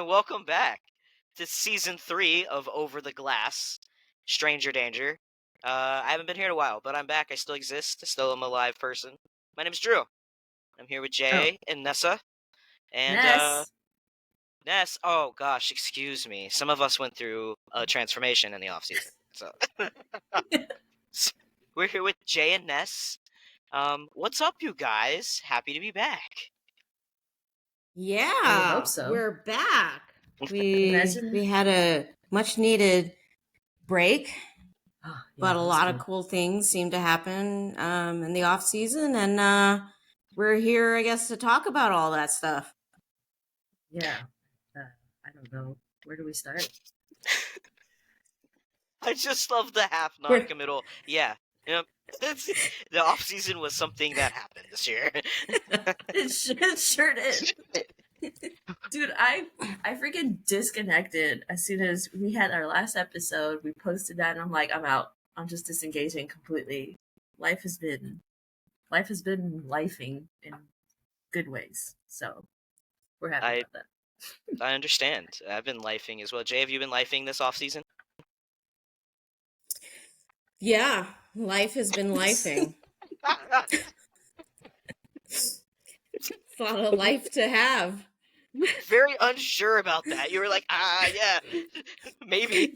Welcome back to season 3 of Over the Glass, Stranger Danger. I haven't been here in a while, but I'm back. I still exist. I still am a live person. My name's Drew. I'm here with Oh, Jay and Nessa. And Ness. Ness, oh gosh, excuse me. Some of us went through a transformation in the off season. So we're here with Jay and Ness. What's up, you guys? Happy to be back. Yeah, I would hope so. we're back. We Imagine- had a much needed break, Oh, yeah, but a that's lot cool. of cool things seem to happen in the off season, and we're here, I guess, to talk about all that stuff. Yeah. I don't know. Where do we start? I just love the half non-committal. Yeah. Yep. The off season was something that happened this year. It sure did. Dude, I freaking disconnected as soon as we had our last episode. We posted that, and I'm like, I'm out. I'm just disengaging completely. Life has been lifing in good ways. So we're happy about that. I understand. I've been lifing as well. Jay, have you been lifing this off season? Yeah, life has been lifing. It's a lot of life to have. Very unsure about that. You were like, yeah, maybe.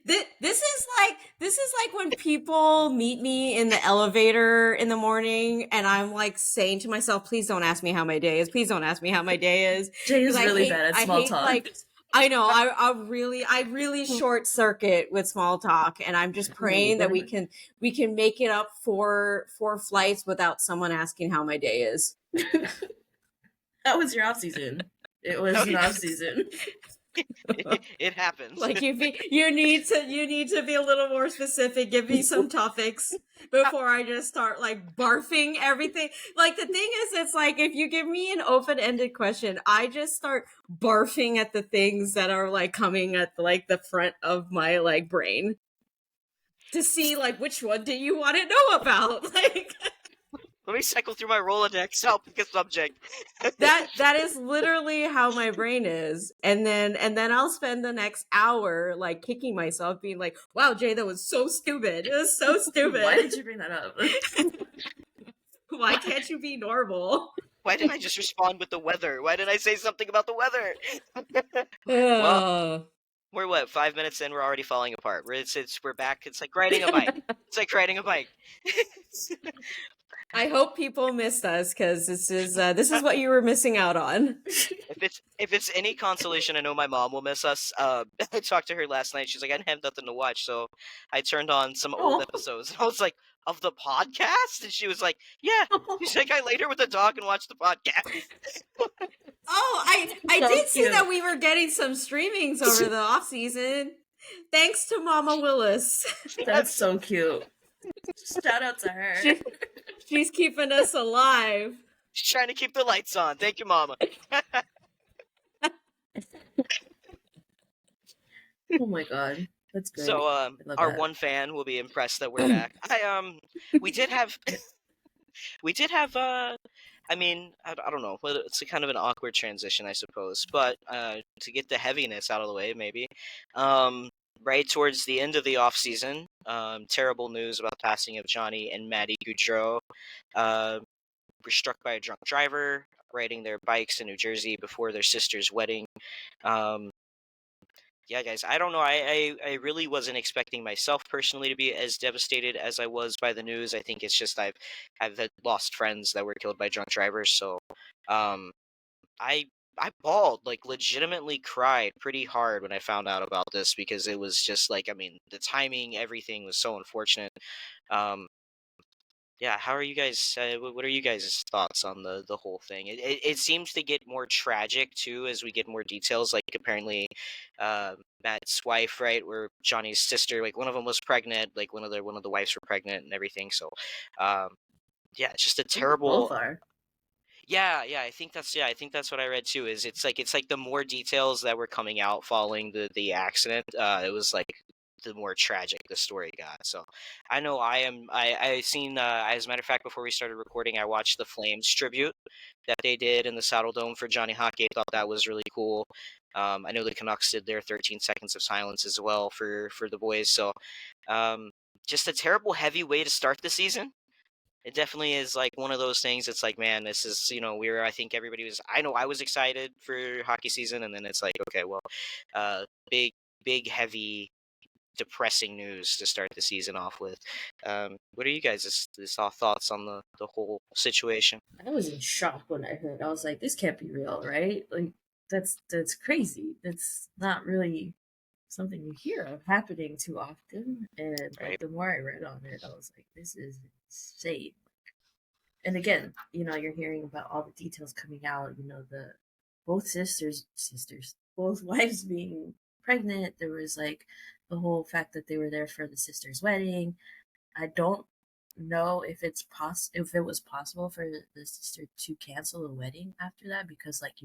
This is like when people meet me in the elevator in the morning, and I'm like saying to myself, "Please don't ask me how my day is. Please don't ask me how my day is." Jay is 'Cause really bad at small talk. I know. I really short circuit with small talk, and I'm just praying that we can make it up for 4 flights without someone asking how my day is. That was your off season. It was an off season. It happens. Like you need to be a little more specific. Give me some topics before I just start like barfing everything. Like the thing is, it's like if you give me an open-ended question, I just start barfing at the things that are like coming at like the front of my like brain to see like which one do you want to know about. Like let me cycle through my Rolodex. I'll pick a subject. that is literally how my brain is, and then I'll spend the next hour like kicking myself, being like, "Wow, Jay, that was so stupid. It was so stupid. Why did you bring that up? Why can't you be normal?" Why didn't I just respond with the weather? Why didn't I say something about the weather? Well, we're what, 5 minutes in, we're already falling apart. We're back. It's like riding a bike. It's like riding a bike. I hope people missed us, because this is what you were missing out on. If it's any consolation, I know my mom will miss us. I talked to her last night. She's like, I didn't have nothing to watch, so I turned on some old episodes. And I was like, of the podcast? And she was like, yeah. She's like, I laid her with the dog and watched the podcast. Oh, I did see that we were getting some streamings over the off season. Thanks to Mama Willis. That's so cute. Shout out to her. She's keeping us alive. She's trying to keep the lights on. Thank you, Mama. Oh my god, that's great. So, our one fan will be impressed that we're back. We did have. I mean, I don't know. It's a kind of an awkward transition, I suppose. But to get the heaviness out of the way, maybe. Right towards the end of the off season, terrible news about the passing of Johnny and Maddie Gaudreau. Were struck by a drunk driver riding their bikes in New Jersey before their sister's wedding. Yeah, guys, I don't know. I really wasn't expecting myself personally to be as devastated as I was by the news. I think it's just I've had lost friends that were killed by drunk drivers, so I bawled, like legitimately cried pretty hard when I found out about this, because it was just like, I mean, the timing, everything was so unfortunate. Yeah, how are you guys? What are you guys' thoughts on the whole thing? It seems to get more tragic too as we get more details. Like apparently, Matt's wife, right, or Johnny's sister, like one of them was pregnant, like one of the wives were pregnant and everything. So, yeah, it's just a terrible. Both are. Yeah, I think that's what I read too. Is it's like the more details that were coming out following the accident, it was like the more tragic the story got. So I know I seen as a matter of fact, before we started recording, I watched the Flames tribute that they did in the Saddle Dome for Johnny Hockey. I thought that was really cool. I know the Canucks did their 13 seconds of silence as well for the boys. So um, just a terrible heavy way to start the season. It definitely is like one of those things. It's like, man, this is, I think everybody was, I know I was excited for hockey season, and then it's like, okay, well, uh, big, big, heavy, depressing news to start the season off with. What are you guys' thoughts on the whole situation? I was in shock when I heard. I was like, "This can't be real, right? Like, that's crazy. That's not really something you hear of happening too often." And like, Right, the more I read on it, I was like, "This is insane." And again, you're hearing about all the details coming out. The both sisters, both wives being pregnant. There was like the whole fact that they were there for the sister's wedding. I don't know if if it was possible for the sister to cancel the wedding after that, because like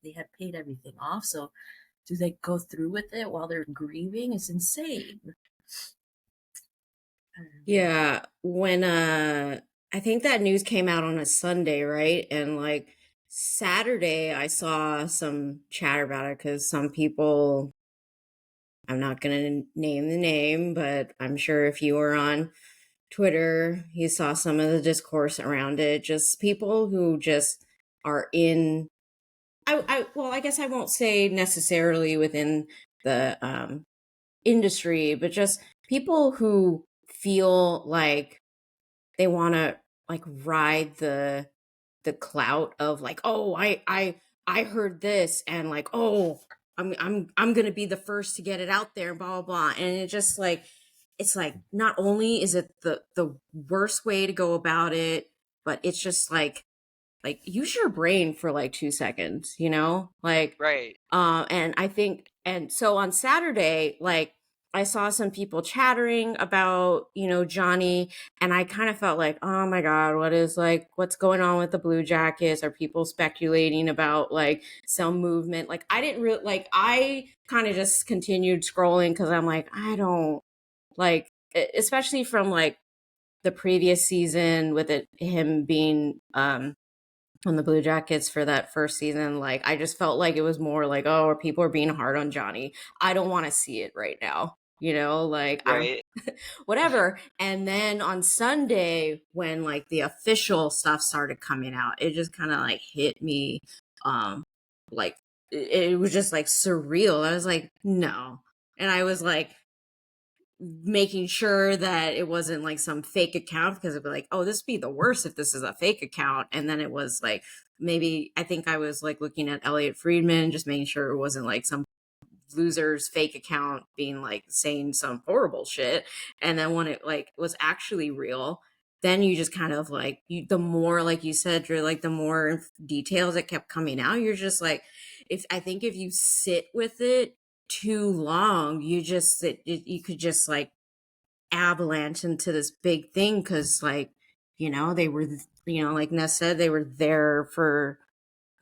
they had paid everything off. So do they go through with it while they're grieving? It's insane. Yeah, when I think that news came out on a Sunday, right? And like Saturday I saw some chatter about it cuz some people, I'm not going to name the name, but I'm sure if you were on Twitter, you saw some of the discourse around it. Just people who just are in well, I guess I won't say necessarily within the industry, but just people who feel like they want to like ride the clout of like, oh, I heard this, and like, oh, I'm gonna be the first to get it out there, blah blah blah. And it just like, it's like, not only is it the worst way to go about it, but it's just like use your brain for like 2 seconds, like right, and I think, and so on Saturday, like I saw some people chattering about, Johnny, and I kind of felt like, oh my God, what's going on with the Blue Jackets? Are people speculating about like some movement? Like I didn't really, like, I kind of just continued scrolling because I'm like, I don't like, especially from like the previous season with him being, on the Blue Jackets for that first season, like I just felt like it was more like, oh, people are being hard on Johnny. I don't want to see it right now. Like I'm right, whatever. And then on Sunday, when like the official stuff started coming out, it just kind of like hit me. Like it was just like surreal. I was like, no. And I was like, making sure that it wasn't like some fake account, because it'd be like, oh, this would be the worst if this is a fake account. And then it was like, maybe I think I was like looking at Elliot Friedman, just making sure it wasn't like some loser's fake account being like saying some horrible shit. And then when it like was actually real, then you just kind of like, the more, like you said, you're like, the more details that kept coming out, you're just like, if you sit with it too long, you could just like avalanche into this big thing, because like, they were, like Ness said, they were there for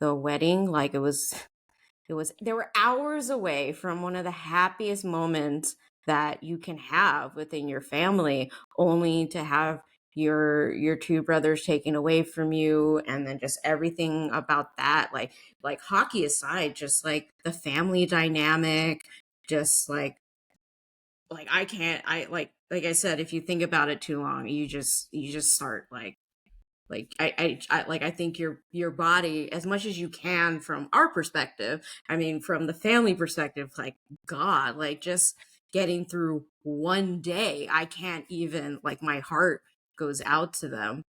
the wedding. Like they were hours away from one of the happiest moments that you can have within your family, only to have your two brothers taken away from you. And then just everything about that, like hockey aside, just like the family dynamic, just like I can't, like I said, if you think about it too long, you just start like I think your body, as much as you can from our perspective, I mean from the family perspective, like, God, like just getting through one day, I can't even, like, my heart goes out to them.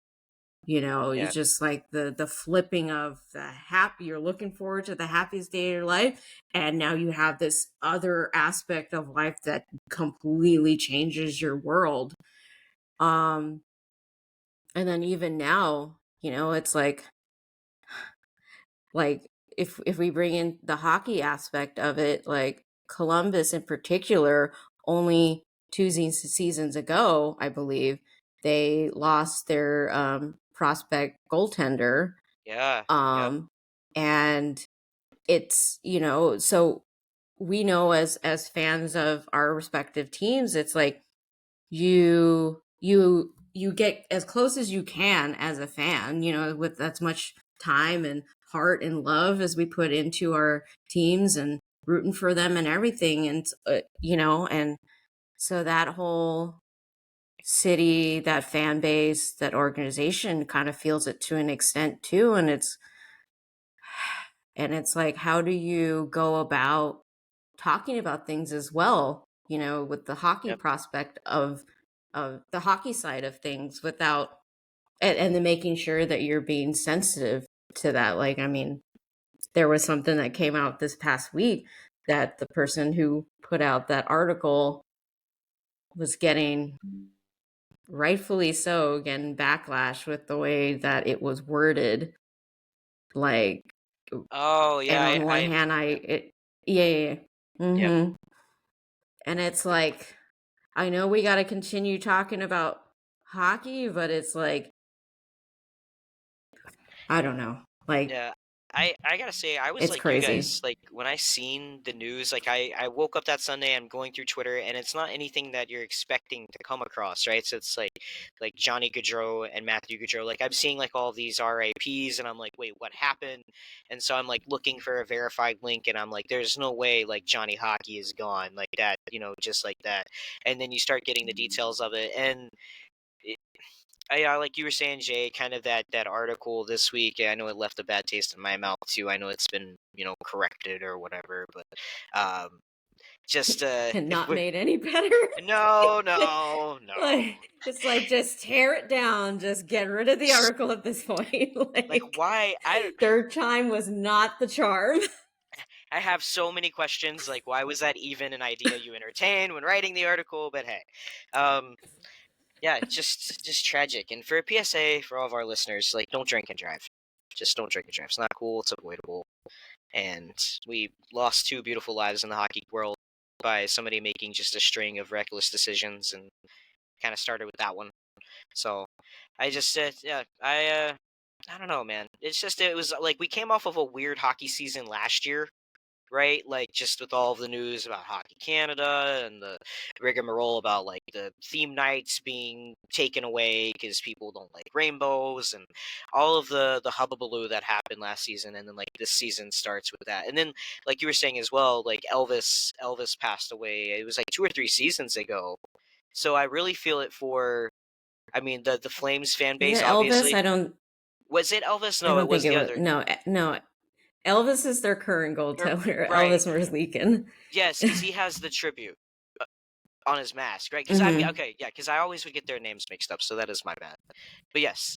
yeah, It's just like the flipping of the happy, you're looking forward to the happiest day of your life, and now you have this other aspect of life that completely changes your world. um and then even now, it's like if we bring in the hockey aspect of it, like Columbus in particular, only two seasons ago, I believe, they lost their prospect goaltender. yeah, yep, And it's, so we know as fans of our respective teams, it's like you get as close as you can as a fan, with as much time and heart and love as we put into our teams and rooting for them and everything. And, and so that whole city, that fan base, that organization kind of feels it to an extent too. And it's like, how do you go about talking about things as well, with the hockey Yep. prospect of the hockey side of things without, and then making sure that you're being sensitive to that. Like, I mean, there was something that came out this past week that the person who put out that article was getting, rightfully so, getting backlash with the way that it was worded. Like, Oh and yeah, on one I hand, yeah. yep. Mm-hmm. And it's like, I know we got to continue talking about hockey, but it's like, I don't know. Like, Yeah, I gotta say, I was it's like you crazy. guys. Like when I seen the news, like I woke up that Sunday, I'm going through Twitter, and it's not anything that you're expecting to come across, right? So it's like Johnny Gaudreau and Matthew Gaudreau. Like I'm seeing like all these RIPs, and I'm like, wait, what happened? And so I'm like looking for a verified link, and I'm like, there's no way like Johnny Hockey is gone like that, just like that. And then you start getting the details of it, and like you were saying, Jay, kind of that article this week. I know it left a bad taste in my mouth too. I know it's been corrected or whatever, but um, just And if not we made any better. no, no, no, Like, it's like, just tear it down. Just get rid of the article at this point. like why Third time was not the charm. I have so many questions. Like why was that even an idea you entertained when writing the article? But hey, um, yeah, just tragic. And for a PSA for all of our listeners, like don't drink and drive. Just don't drink and drive. It's not cool. It's avoidable. And we lost two beautiful lives in the hockey world by somebody making just a string of reckless decisions, and kind of started with that one. So I just said, yeah, I don't know, man. It's just it was like we came off of a weird hockey season last year, right? Like just with all of the news about Hockey Canada and the rigmarole about like the theme nights being taken away because people don't like rainbows, and all of the hubbubaloo that happened last season, and then like this season starts with that, and then like you were saying as well, like Elvis passed away. It was like 2 or 3 seasons ago, so I really feel it for. I mean the Flames fan Is base, it Elvis? obviously. Was it Elvis? I No, it don't think was it the was. other. No. Elvis is their current goaltender. Right. Elvis Merzlikins. Yes, because he has the tribute on his mask, right? Because I mean, Mm-hmm. okay, yeah, because I always would get their names mixed up, so that is my bad. But yes,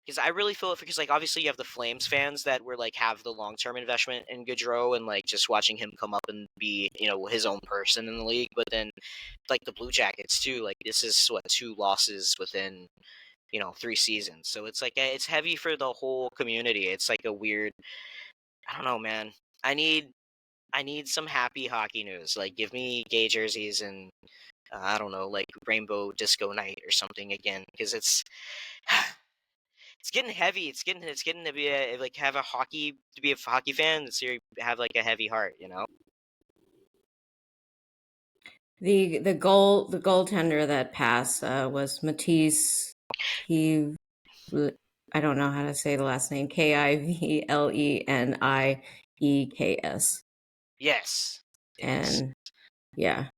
because I really feel it because like obviously you have the Flames fans that were like have the long term investment in Gaudreau and like just watching him come up and be his own person in the league. But then like the Blue Jackets too, like this is what 2 losses within 3 seasons, so it's like it's heavy for the whole community. It's like a weird. I don't know, man. I need I need some happy hockey news. Like give me gay jerseys and I don't know, like Rainbow Disco Night or something again, because it's getting heavy. It's getting to be like have a hockey to be a hockey fan. So you have like a heavy heart. The goaltender that passed was Matisse. He, I don't know how to say the last name. Kivlenieks. Yes, yes, And yeah.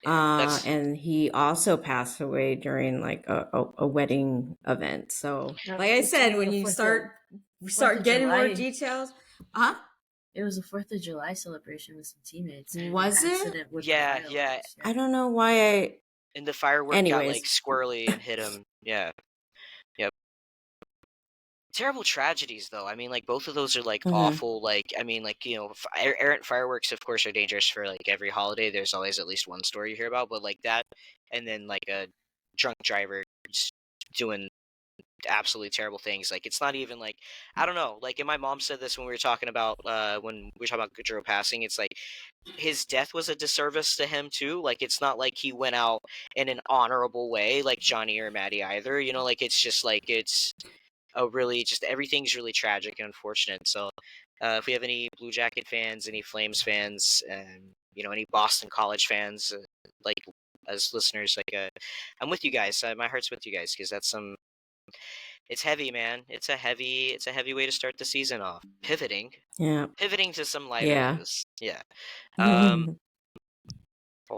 yeah. That's And he also passed away during like a wedding event. So, like I It's said, only when the you 4th start of getting more July. details, huh? It was a 4th of July celebration with some teammates. And Was an it? accident with the yeah, fireworks. yeah. I don't know why And the firework got like Anyways, squirrely and hit him. Yeah, yep. Terrible tragedies, though. I mean, like both of those are like mhm. awful. Like, I mean, like errant fireworks, of course, are dangerous for like every holiday. There's always at least one story you hear about, but like that, and then like a drunk driver just doing absolutely terrible things. Like, it's not even like I don't know. Like, and my mom said this when we were talking about when we were talking about Gaudreau passing. It's like his death was a disservice to him too. Like, it's not like he went out in an honorable way, like Johnny or Maddie either. Like it's just like it's really just everything's really tragic and unfortunate. So If we have any Blue Jacket fans, any Flames fans, and any Boston College fans, like as listeners, I'm with you guys. My heart's with you guys because that's some. It's heavy, man. It's a heavy way to start the season off. Pivoting to some lighter news. Yeah. Hold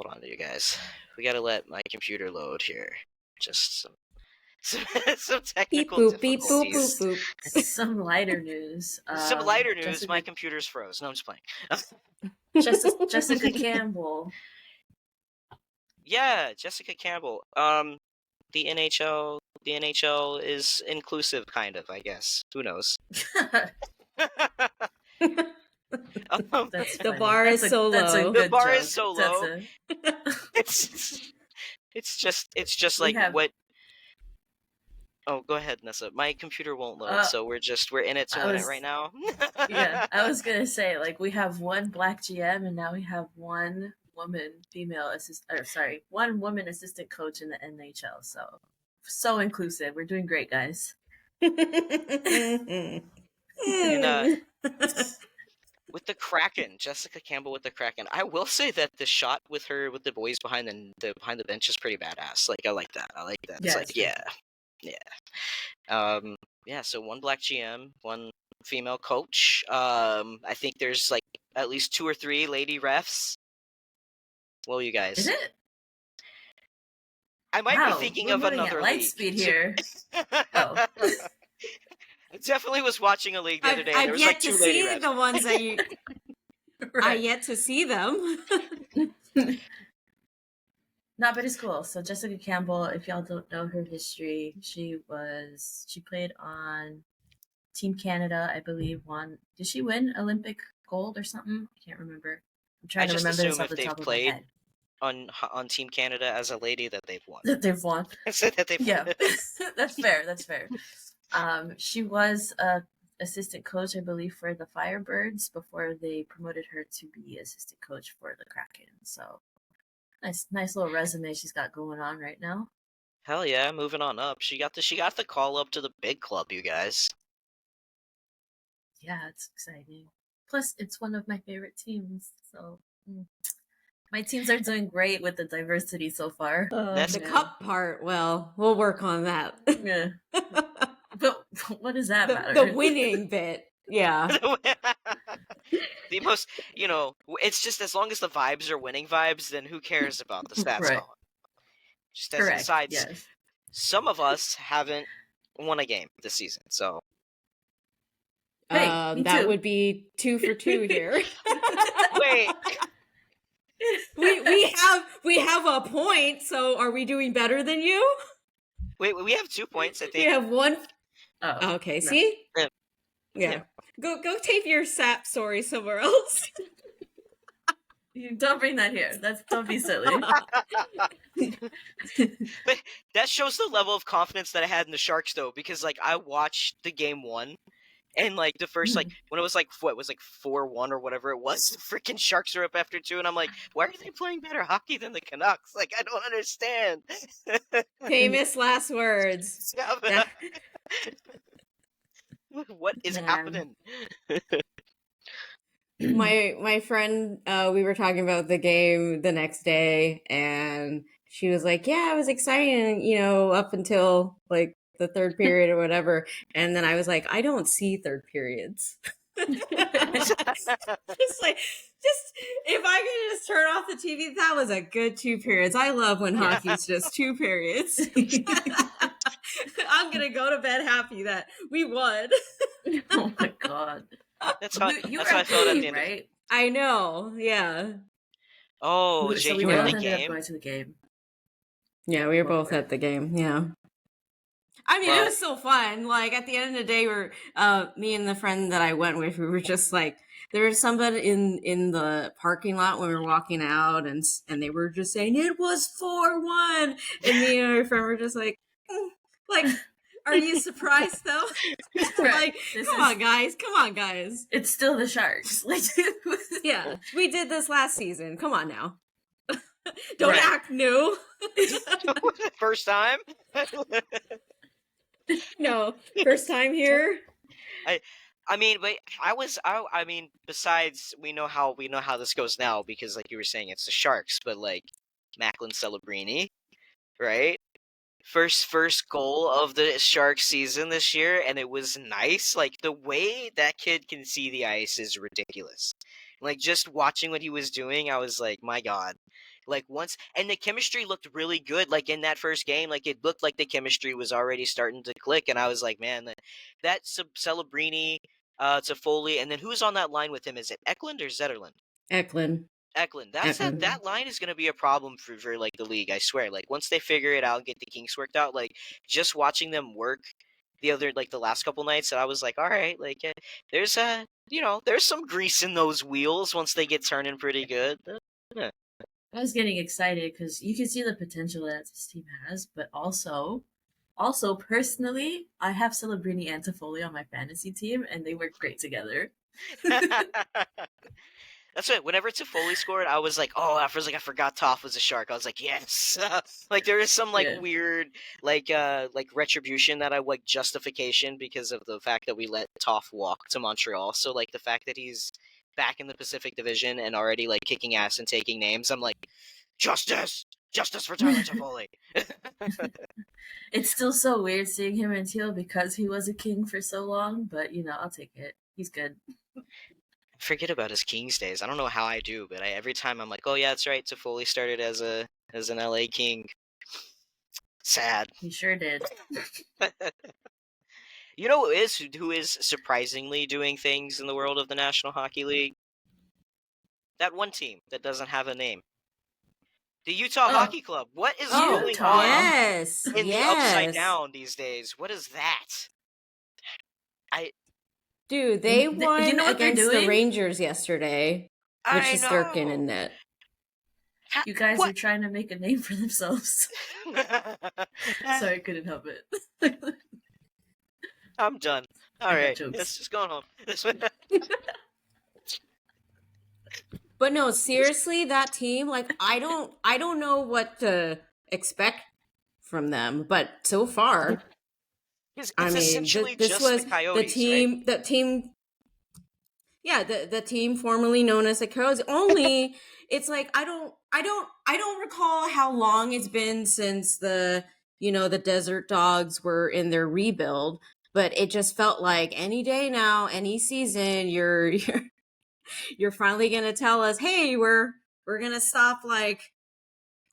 on, you guys. We gotta let my computer load here. Just some technical difficulties. Beep, boop, boop. Some lighter news. Some lighter news. Jessica, My computer's froze. No, I'm just playing. Jessica Campbell. Yeah, Jessica Campbell. The NHL is inclusive, kind of, I guess. Who knows? The bar is so low. The bar is so low. It's just like what. Oh, go ahead, Nessa. My computer won't load, so we're in it to win it right now. Yeah, I was gonna say, like, we have one black GM and now we have one woman one woman assistant coach in the NHL. So inclusive. We're doing great, guys. And, with the Kraken, Jessica Campbell with the Kraken. I will say that the shot with her with the boys behind the bench is pretty badass. Like I like that. Yeah, It's yeah. So one black GM, one female coach. I think there's like at least 2 or 3 lady refs. Well, you guys. Is it? I might be thinking of another light league. Speed here. Oh. I definitely was watching a league the other day. I've there was yet like 2 to lady see refs. the ones that you. Right. I yet to see them. No, but it's cool. So Jessica Campbell, if y'all don't know her history, she played on Team Canada, I believe. Did she win Olympic gold or something? I can't remember. I'm trying to remember this off the top of my head. On Team Canada as a lady that they've won. That they've won. Yeah, That's fair. She was a assistant coach, I believe, for the Firebirds before they promoted her to be assistant coach for the Kraken. So nice little resume she's got going on right now. Hell yeah, moving on up. She got the call up to the big club, you guys. Yeah, it's exciting. Plus, it's one of my favorite teams. So my teams are doing great with the diversity so far. The cup part, well, we'll work on that. Yeah. But what does that matter? The winning bit. Yeah. The most, it's just as long as the vibes are winning vibes, then who cares about the stats? Right. Just as insights, yes. Some of us haven't won a game this season, so. Hey, that would be 2 for 2 here. Wait. We have a point, so are we doing better than you? Wait, we have 2 points, I think. We have 1. Oh, okay, no. see? Yeah. Go tape your sap story somewhere else. You don't bring that here. Don't be silly. But that shows the level of confidence that I had in the Sharks, though, because I watched the game 1, and the first when it was 4-1 or whatever it was, the freaking Sharks are up after 2, and I'm like, why are they playing better hockey than the Canucks? I don't understand. Famous last words. Yeah, what is happening? My friend, we were talking about the game the next day, and she was like, yeah, it was exciting, up until the third period or whatever. And then I was like, I don't see third periods. Just if I could just turn off the TV, that was a good 2 periods. I love when hockey's just 2 periods. I'm gonna go to bed happy that we won. Oh my god. That's how I felt at the end. Right? I know, yeah. Oh, Jay, you were in the game? Going to the game. Yeah, we were both at the game, yeah. I mean, it was so fun. At the end of the day, me and the friend that I went with, we were just there was somebody in the parking lot when we were walking out, and they were just saying, it was 4-1. And me and my friend were just are you surprised though? Come on, guys. It's still the Sharks. Yeah, we did this last season. Come on now. Don't act new. First time? No, first time here. I mean, but I mean, besides we know how this goes now because, like you were saying, it's the Sharks, but like Macklin Celebrini, right? First goal of the Sharks season this year, and it was nice. Like the way that kid can see the ice is ridiculous. Like just watching what he was doing, I was like, my God. Like once, and the chemistry looked really good. Like in that first game, like it looked like the chemistry was already starting to click, and I was like, man, that Celebrini, Toffoli, and then who's on that line with him? Is it Eklund or Zetterlund? Eklund. Eklund. Eklund. That line is going to be a problem for like the league. I swear. Like once they figure it out and get the kinks worked out, like just watching them work the last couple nights, I was like, all right, like there's there's some grease in those wheels once they get turning pretty good. Yeah. I was getting excited because you can see the potential that this team has, but also personally, I have Celebrini and Toffoli on my fantasy team, and they work great together. That's it. Whenever Toffoli scored, I was like, oh, I was like, I forgot Toph was a Shark. I was like, yes. Like there is some like Yeah. weird like retribution that I like justification because of the fact that we let Toph walk to Montreal. So like the fact that he's back in the Pacific Division and already like kicking ass and taking names, I'm like, justice for Tyler Toffoli. It's still so weird seeing him in Teal because he was a king for so long, but I'll take it. He's good. Forget about his Kings days. I don't know how I do, but every time I'm like, oh yeah, that's right. Toffoli started as an LA King. Sad. He sure did. You know who is surprisingly doing things in the world of the National Hockey League? That one team that doesn't have a name. The Utah Hockey Club. What is going Utah. on Yes. in the Upside Down these days? What is that? Dude, they won you know what they're against the doing? Rangers yesterday with I Shesterkin know. in net. You guys What? are trying to make a name for themselves. Sorry, I couldn't help it. I'm done. All I got right, jokes. let's just go home. But no, seriously, that team, like I don't know what to expect from them, but so far, It's I mean, essentially this just was the Coyotes, right? the team. Yeah, the team formerly known as the Coyotes. Only it's like I don't recall how long it's been since the Desert Dogs were in their rebuild, but it just felt like any day now, any season, you're finally gonna tell us, hey, we're gonna stop like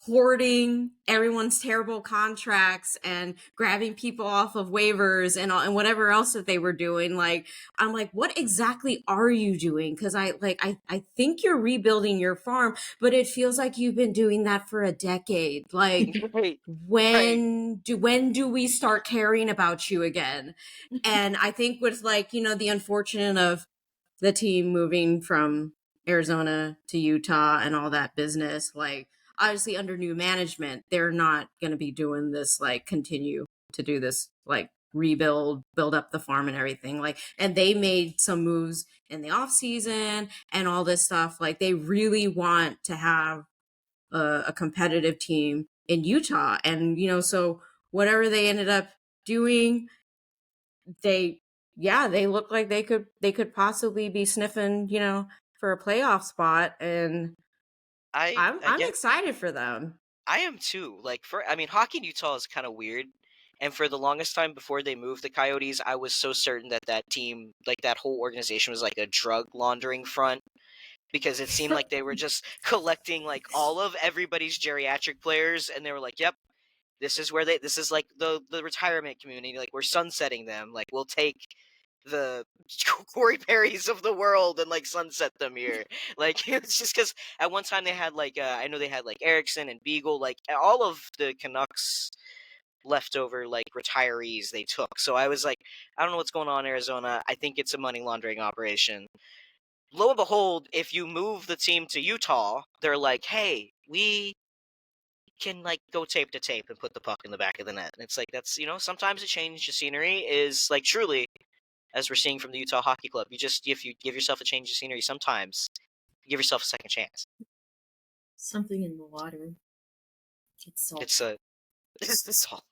hoarding everyone's terrible contracts and grabbing people off of waivers and whatever else that they were doing. Like, I'm like, what exactly are you doing? Because I think you're rebuilding your farm, but it feels like you've been doing that for a decade. Like, when do we start caring about you again? And I think with like the unfortunate of the team moving from Arizona to Utah and all that business, like obviously under new management, they're not going to be doing this, like continue to do this, like build up the farm and everything. Like, and they made some moves in the off season and all this stuff. Like they really want to have a competitive team in Utah. And, so whatever they ended up doing, they look like they could possibly be sniffing, for a playoff spot, and I'm excited for them. I am too. Like hockey in Utah is kind of weird, and for the longest time before they moved the Coyotes, I was so certain that team, like that whole organization, was like a drug laundering front because it seemed like they were just collecting like all of everybody's geriatric players, and they were like, "Yep, this is like the retirement community. Like we're sunsetting them. Like we'll take the Corey Perrys of the world and like sunset them here." Like it's just because at one time they had like I know they had like Erickson and Beagle, like all of the Canucks leftover like retirees they took. So I was like, I don't know what's going on in Arizona. I think it's a money laundering operation. Lo and behold, if you move the team to Utah, they're like, hey, we can like go tape to tape and put the puck in the back of the net. And it's like that's sometimes a change of scenery is like truly, as we're seeing from the Utah Hockey Club, if you give yourself a change of scenery, sometimes give yourself a second chance. Something in the water. It's salt. It's the salt.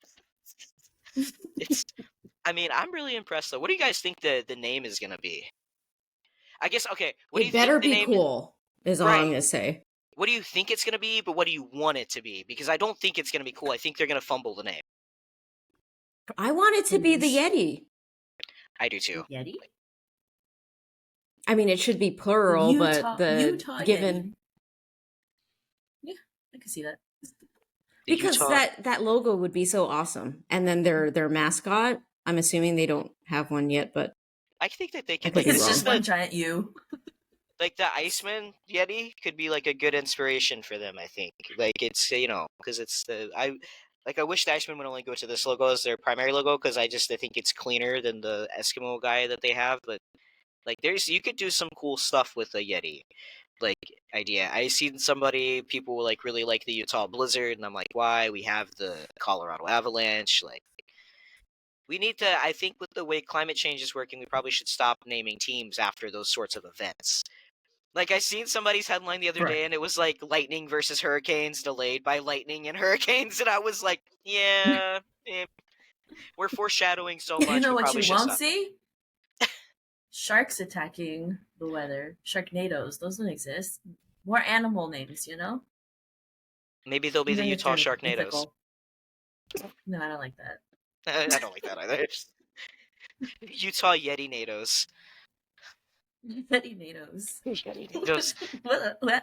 It's I mean, I'm really impressed though. What do you guys think the name is gonna be? I guess okay. What do you It think better the be name? cool, is all I'm Right. gonna say. What do you think it's gonna be? But what do you want it to be? Because I don't think it's gonna be cool. I think they're gonna fumble the name. I want it to be the Finish. Yeti. I do too. Yeti? I mean, it should be plural, but Utah given Yeti. Yeah, I can see that. The because Utah. that logo would be so awesome, and then their mascot. I'm assuming they don't have one yet, but I think that they I could could like be It's this is just wrong. one the giant U. like the Iceman Yeti could be like a good inspiration for them. I think like it's because it's the I wish the Iceman would only go to this logo as their primary logo because I think it's cleaner than the Eskimo guy that they have. But like you could do some cool stuff with a Yeti like idea. I seen people like really like the Utah Blizzard, and I'm like, why? We have the Colorado Avalanche. Like we need to. I think with the way climate change is working, we probably should stop naming teams after those sorts of events. Like I seen somebody's headline the other day, and it was like lightning versus hurricanes delayed by lightning and hurricanes, and I was like, yeah, we're foreshadowing so You much. know We what probably you should won't stop. see? Sharks attacking the weather. Sharknadoes. Those don't exist. More animal names, you know? Maybe they'll be the Even if Utah they're Sharknadoes. mythical. No, I don't like that. I don't like that either. Utah Yeti Nados. Yeti-nados. Yeti-nados.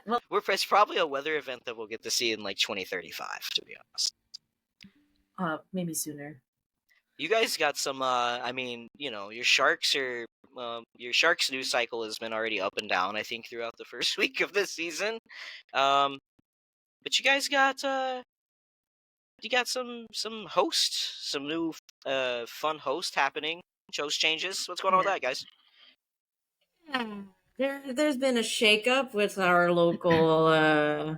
Well, It's probably a weather event that we'll get to see in like 2035, to be honest. maybe sooner. You guys got some. I mean, your Sharks are. Your Sharks news cycle has been already up and down. I think throughout the first week of this season. But you guys got. You got some hosts, some new fun host happening. Shows changes. What's going on with Yeah. that, guys? There's been a shakeup with our local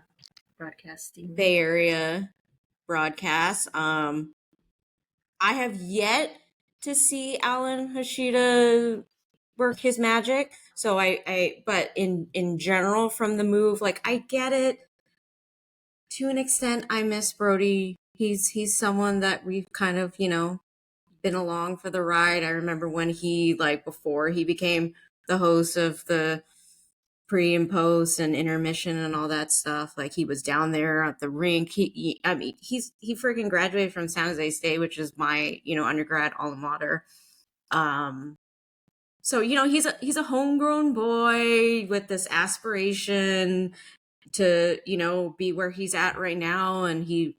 Broadcasting. Bay Area broadcast. I have yet to see Alan Hashida work his magic. So but in general from the move, like I get it to an extent. I miss Brody. He's someone that we've kind of, been along for the ride. I remember when he before he became the host of the pre and post and intermission and all that stuff. Like he was down there at the rink. He freaking graduated from San Jose State, which is my, undergrad alma mater. So, he's a homegrown boy with this aspiration to, be where he's at right now. And he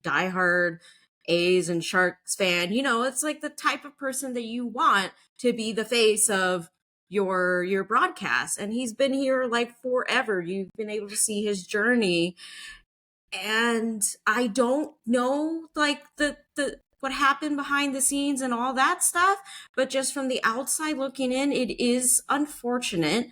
diehard A's and Sharks fan. It's like the type of person that you want to be the face of your broadcast. And he's been here forever. You've been able to see his journey. And I don't know the what happened behind the scenes and all that stuff, but just from the outside looking in, it is unfortunate.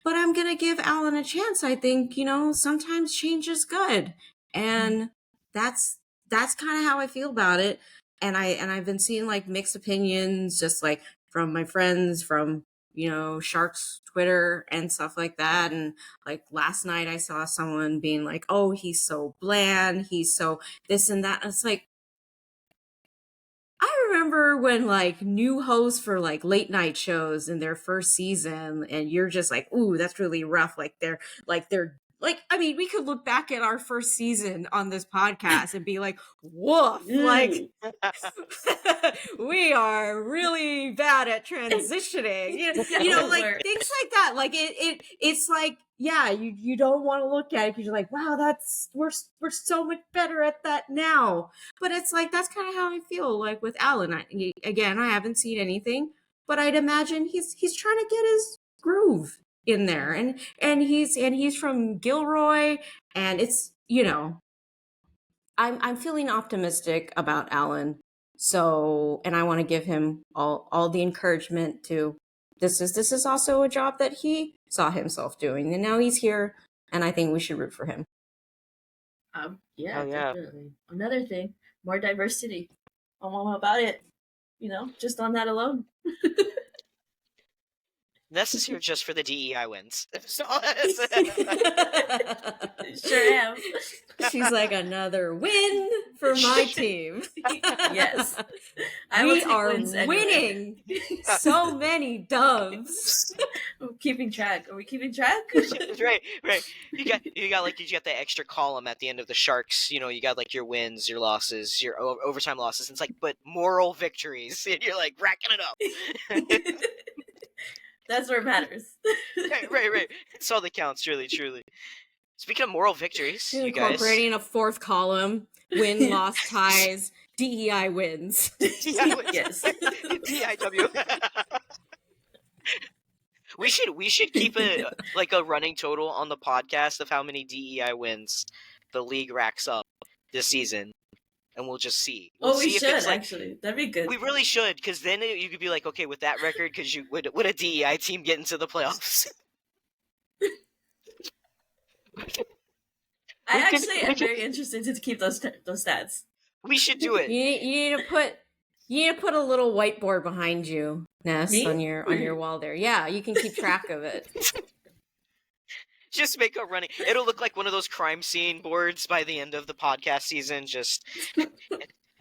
But I'm going to give Alan a chance. I think, sometimes change is good. And that's kind of how I feel about it. And I've been seeing mixed opinions, just from my friends, from, Sharks Twitter and stuff like that. And last night I saw someone being like, oh, he's so bland. He's so this and that. And it's like, I remember when new hosts for late night shows in their first season, and you're just like, ooh, that's really rough. They're I mean, we could look back at our first season on this podcast and be like, woof, we are really bad at transitioning. Things like that. It's like, yeah, you don't want to look at it because you're like, wow, we're so much better at that now. But it's that's kind of how I feel with Alan. Again, I haven't seen anything, but I'd imagine he's trying to get his groove in there, and he's from Gilroy, and it's I'm feeling optimistic about Alan. So, and I want to give him all the encouragement to this is also a job that he saw himself doing, and now he's here, and I think we should root for him. Yeah, Oh, yeah. definitely. Another thing, more diversity. I'm all about it. Just on that alone. Ness is here just for the DEI wins. Sure am. She's like, another win for my team. Yes. I will We take are wins anywhere. winning so many doves. I'm keeping track. Are we keeping track? Right. You got the extra column at the end of the Sharks. You know, you got like your wins, your losses, your overtime losses. And it's like, but moral victories, and you're like racking it up. That's where it matters. Right. It's all that counts, really, truly. Speaking of moral victories, you guys. Incorporating a fourth column: win, loss, ties, DEI wins. Yes. DIW. We should keep a running total on the podcast of how many DEI wins the league racks up this season, and we'll just see. We should actually. That'd be good. We really should, because then you could be like, okay, with that record, would a DEI team get into the playoffs? I actually am very interested to keep those stats. We should do it. You need to put a little whiteboard behind you, Ness, on your wall there. Yeah, you can keep track of it. Just make a running. It'll look like one of those crime scene boards by the end of the podcast season. Just,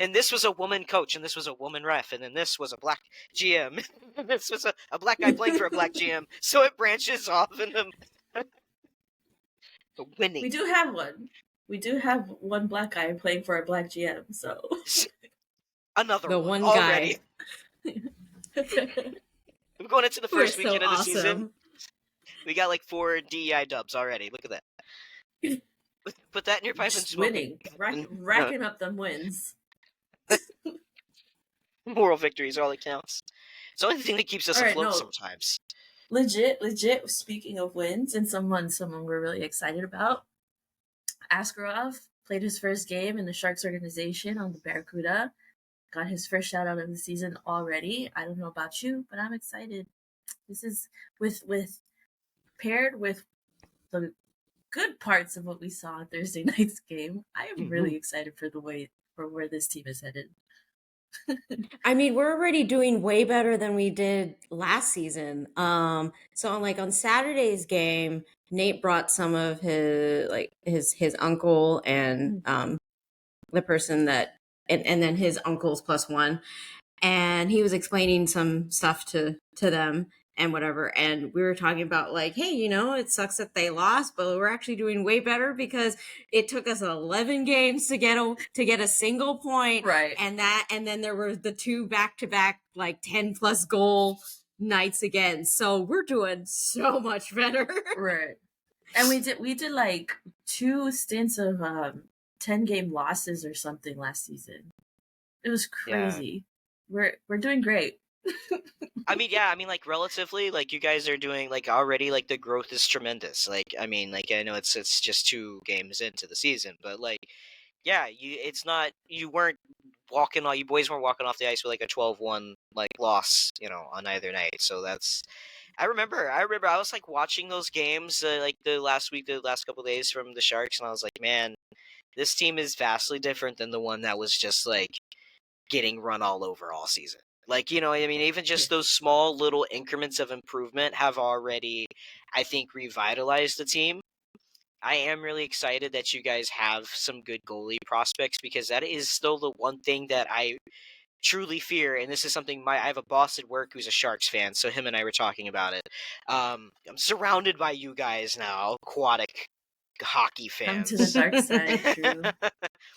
and this was a woman coach, and this was a woman ref, and then this was a black GM, and this was a black guy playing for a black GM. So it branches off into winning. We do have one. We do have one black guy playing for a black GM. So another one already. guy. We're going into the first weekend of the season. We got like 4 DEI dubs already. Look at that. Put that in your pipe and smoke. Winning. Racking up them wins. Moral victories are all that counts. It's the only thing that keeps us afloat sometimes. Legit. Speaking of wins, and someone we're really excited about, Askarov played his first game in the Sharks organization on the Barracuda. Got his first shout out of the season already. I don't know about you, but I'm excited. This is paired with the good parts of what we saw on Thursday night's game. I am really excited for where this team is headed. I mean, we're already doing way better than we did last season. So on Saturday's game, Nate brought some of his uncle and the person that and then his uncles plus one, and he was explaining some stuff to them and whatever, and we were talking about like, hey, it sucks that they lost, but we're actually doing way better because it took us 11 games to get a single point, right? And then there were the 2 back-to-back like 10 plus goal nights again, so we're doing so much better. Right. And we did like 2 stints of 10-game losses or something last season. It was crazy. Yeah. We're doing great. I mean, like relatively, like you guys are doing like already, like the growth is tremendous. Like, I mean, like I know it's just 2 games into the season, but like, yeah, you boys weren't walking off the ice with like a 12-1 like loss, on either night. So that's, I remember I was like watching those games like the last couple of days from the Sharks, and I was like, man, this team is vastly different than the one that was just like getting run all over all season. Like, I mean, even just those small little increments of improvement have already, I think, revitalized the team. I am really excited that you guys have some good goalie prospects, because that is still the one thing that I truly fear. And this is something I have a boss at work who's a Sharks fan, so him and I were talking about it. I'm surrounded by you guys now, aquatic hockey fans. Come to the dark side, true.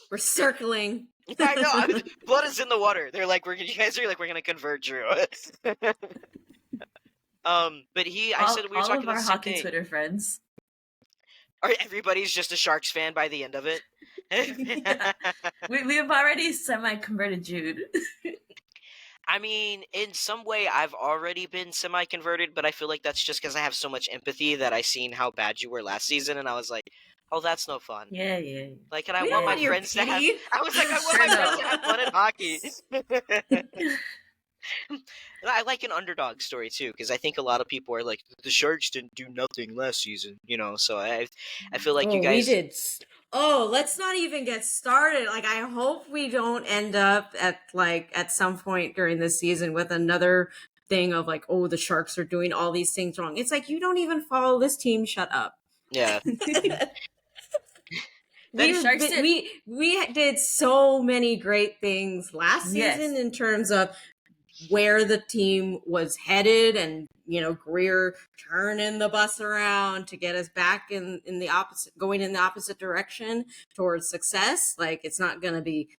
We're circling. I know. Blood is in the water. They're like, you guys are like, we're gonna convert Drew. But I said we were talking about our hockey Twitter friends. Everybody's just a Sharks fan by the end of it. Yeah. We've already semi-converted Jude. I mean, in some way, I've already been semi-converted, but I feel like that's just because I have so much empathy that I seen how bad you were last season, and I was like, oh, that's no fun. Yeah. Like, and I want my friends to have... I was like, I want my friends to have fun in hockey. And I like an underdog story, too, because I think a lot of people are like, the Sharks didn't do nothing last season, so I feel like you guys... We did... Oh, let's not even get started. Like, I hope we don't end up at some point during this season with another thing of like, oh, the Sharks are doing all these things wrong. It's like, you don't even follow this team. Shut up. Yeah. We did so many great things last season in terms of where the team was headed, and Greer turning the bus around to get us back in the opposite, going in the opposite direction towards success. Like, it's not going to be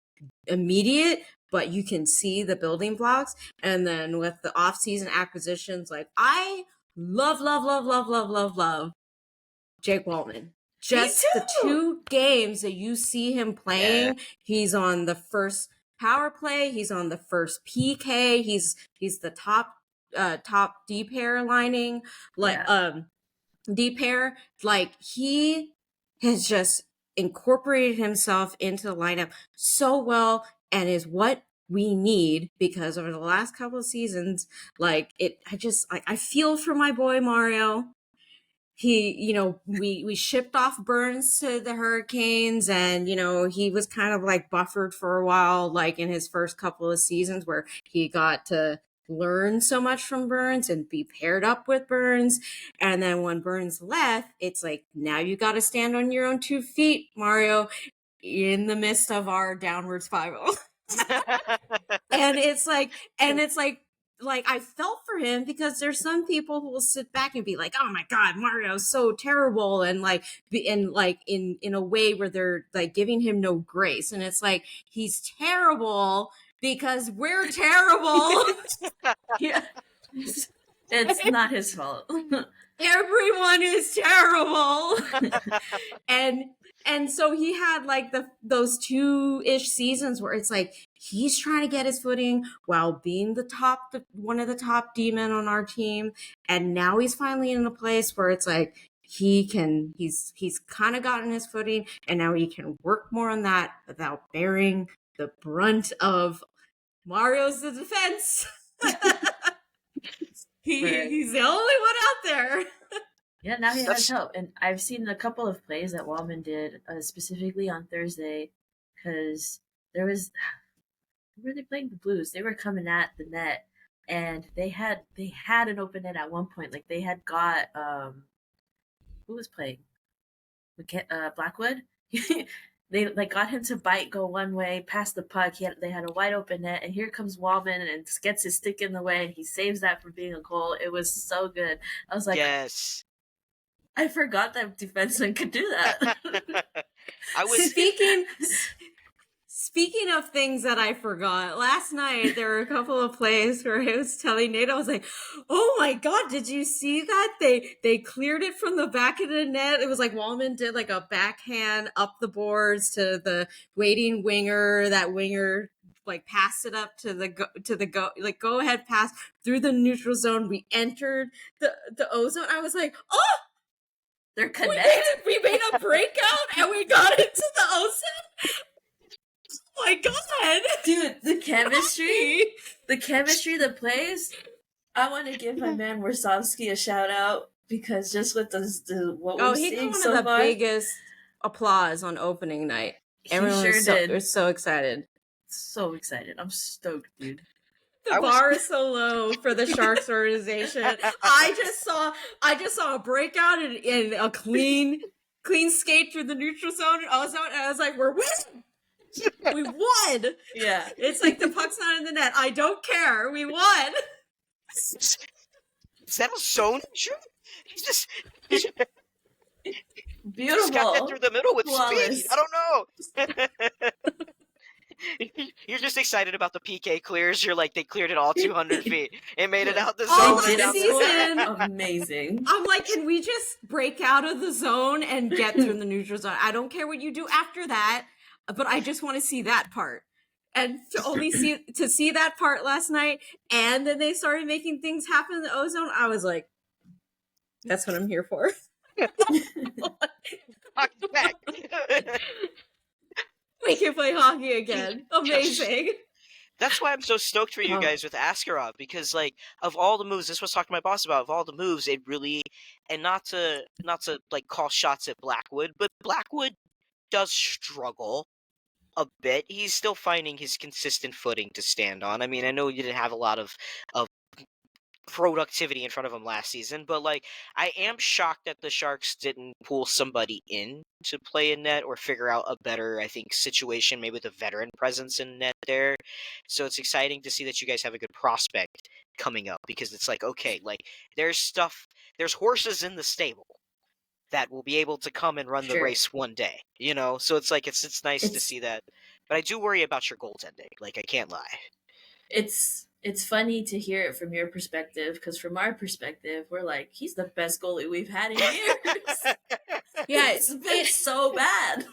immediate, but you can see the building blocks. And then with the off-season acquisitions, like, I love Jake Waltman. Just the 2 games that you see him playing, he's on the first power play, he's on the first PK, he's the top D pair lining, like D pair. Like, he has just incorporated himself into the lineup so well, and is what we need, because over the last couple of seasons, like, I feel for my boy Mario. He, we shipped off Burns to the Hurricanes, and, he was kind of like buffered for a while, like in his first couple of seasons, where he got to learn so much from Burns and be paired up with Burns. And then when Burns left, it's like, now you got to stand on your own 2 feet, Mario, in the midst of our downward spiral. And it's like, I felt for him, because there's some people who will sit back and be like, oh my God, Mario's so terrible. And in a way where they're like giving him no grace. And it's like, he's terrible because we're terrible. Yeah. It's not his fault. Everyone is terrible. And so he had like those 2-ish seasons where it's like, he's trying to get his footing while being one of the top D-men on our team. And now he's finally in a place where it's like, he's kind of gotten his footing, and now he can work more on that without bearing the brunt of Mario's the defense. He's the only one out there. Yeah, now he has help. And I've seen a couple of plays that Wallman did, specifically on Thursday, because there was, were they playing the Blues? They were coming at the net, and they had an open net at one point. Like, they had got who was playing? Blackwood. They like got him to go one way, pass the puck. They had a wide open net, and here comes Wallman and gets his stick in the way, and he saves that from being a goal. It was so good. I was like, yes. I forgot that defenseman could do that. I was Speaking of things that I forgot, last night there were a couple of plays where I was telling Nate, I was like, oh my God, did you see that? They cleared it from the back of the net. It was like Wallman did like a backhand up the boards to the waiting winger. That winger like passed it up to the go ahead pass through the neutral zone. We entered the O zone. I was like, oh, they're connected. We made a breakout and we got into the O zone. Oh my God, dude, the chemistry, the plays. I want to give my man Warsawski a shout out, because just with what we're seeing so far. He got one of the biggest applause on opening night. Everyone was so excited. So excited. I'm stoked, dude. The bar is so low for the Sharks organization. I just saw a breakout and a clean skate through the neutral zone. And I was like, we're winning. We won. Yeah. It's like the puck's not in the net. I don't care. We won. Is that a zone shoot? He's just beautiful. He just got that through the middle with speed. I don't know. You're just excited about the PK clears. You're like, they cleared it all 200 feet. It made it out the zone. Season. Amazing. I'm like, can we just break out of the zone and get through the neutral zone? I don't care what you do after that, but I just want to see that part. And to see that part last night, and then they started making things happen in the O zone, I was like, that's what I'm here for. Hockey back. We can play hockey again. Amazing. That's why I'm so stoked for you guys with Askarov, because like of all the moves, this was talking to my boss about, of all the moves, it really, and not to like call shots at Blackwood, but Blackwood does struggle a bit. He's still finding his consistent footing to stand on. I mean, I know you didn't have a lot of productivity in front of him last season, but like I am shocked that the Sharks didn't pull somebody in to play in net or figure out a better, I think, situation, maybe with a veteran presence in net there. So it's exciting to see that you guys have a good prospect coming up, because it's like, okay, like there's horses in the stable that will be able to come and run the Sure. race one day, you know? So it's like it's nice to see that. But I do worry about your goaltending, like I can't lie. It's funny to hear it from your perspective, because from our perspective, we're like, he's the best goalie we've had in years. Yeah, It's been so bad.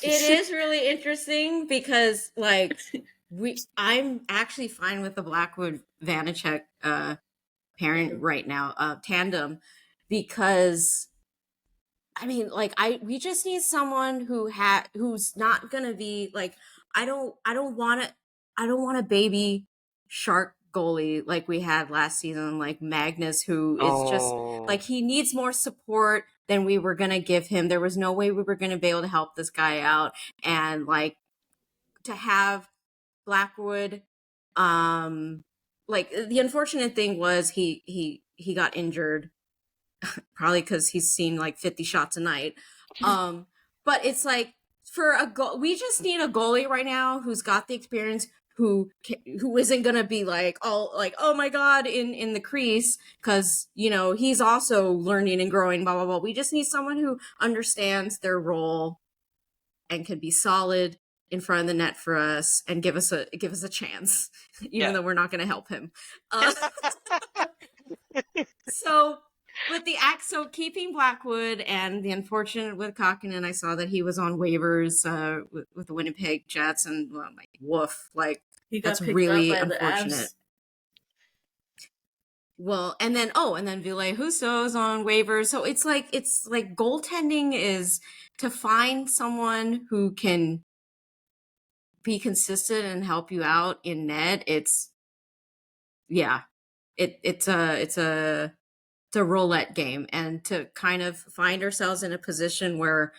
it is really interesting because like I'm actually fine with the Blackwood Vanacek pairing right now, tandem, because I mean, like we just need someone who's not gonna be like, I don't want a baby shark goalie like we had last season, like Magnus, who is just like, he needs more support than we were gonna give him. There was no way we were gonna be able to help this guy out, and like to have Blackwood, like the unfortunate thing was he got injured, probably because he's seen like 50 shots a night. But it's like, for a goal, we just need a goalie right now who's got the experience, who isn't gonna be like all like, oh my god, in the crease, because you know he's also learning and growing, blah blah blah. We just need someone who understands their role and can be solid in front of the net for us and give us a chance, even though we're not going to help him. So with so keeping Blackwood, and the unfortunate with Kakinen, I saw that he was on waivers with the Winnipeg Jets, and like, woof, like that's really unfortunate. Well, and then Ville Husso's on waivers. So it's like goaltending is to find someone who can be consistent and help you out in net. It's a roulette game, and to kind of find ourselves in a position where,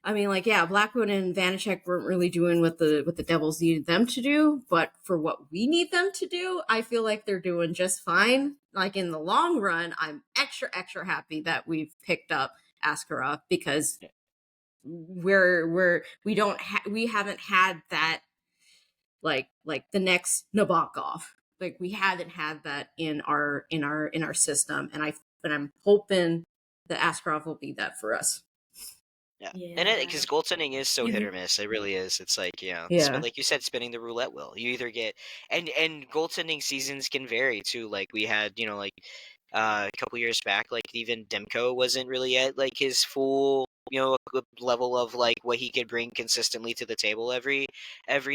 I mean, like, Blackwood and Vanacek weren't really doing what the Devils needed them to do, but for what we need them to do, I feel like they're doing just fine. Like, in the long run, I'm extra happy that we've picked up Askarov, because we haven't had that, like the next Nabokov. Like, we haven't had that in our system, and I'm hoping that Askarov will be that for us. Yeah. And because goaltending is so hit or miss, it really is. It's like, like you said, spinning the roulette wheel. You either get, and goaltending seasons can vary too. Like we had, like a couple years back, like even Demko wasn't really at like his full, level of like what he could bring consistently to the table every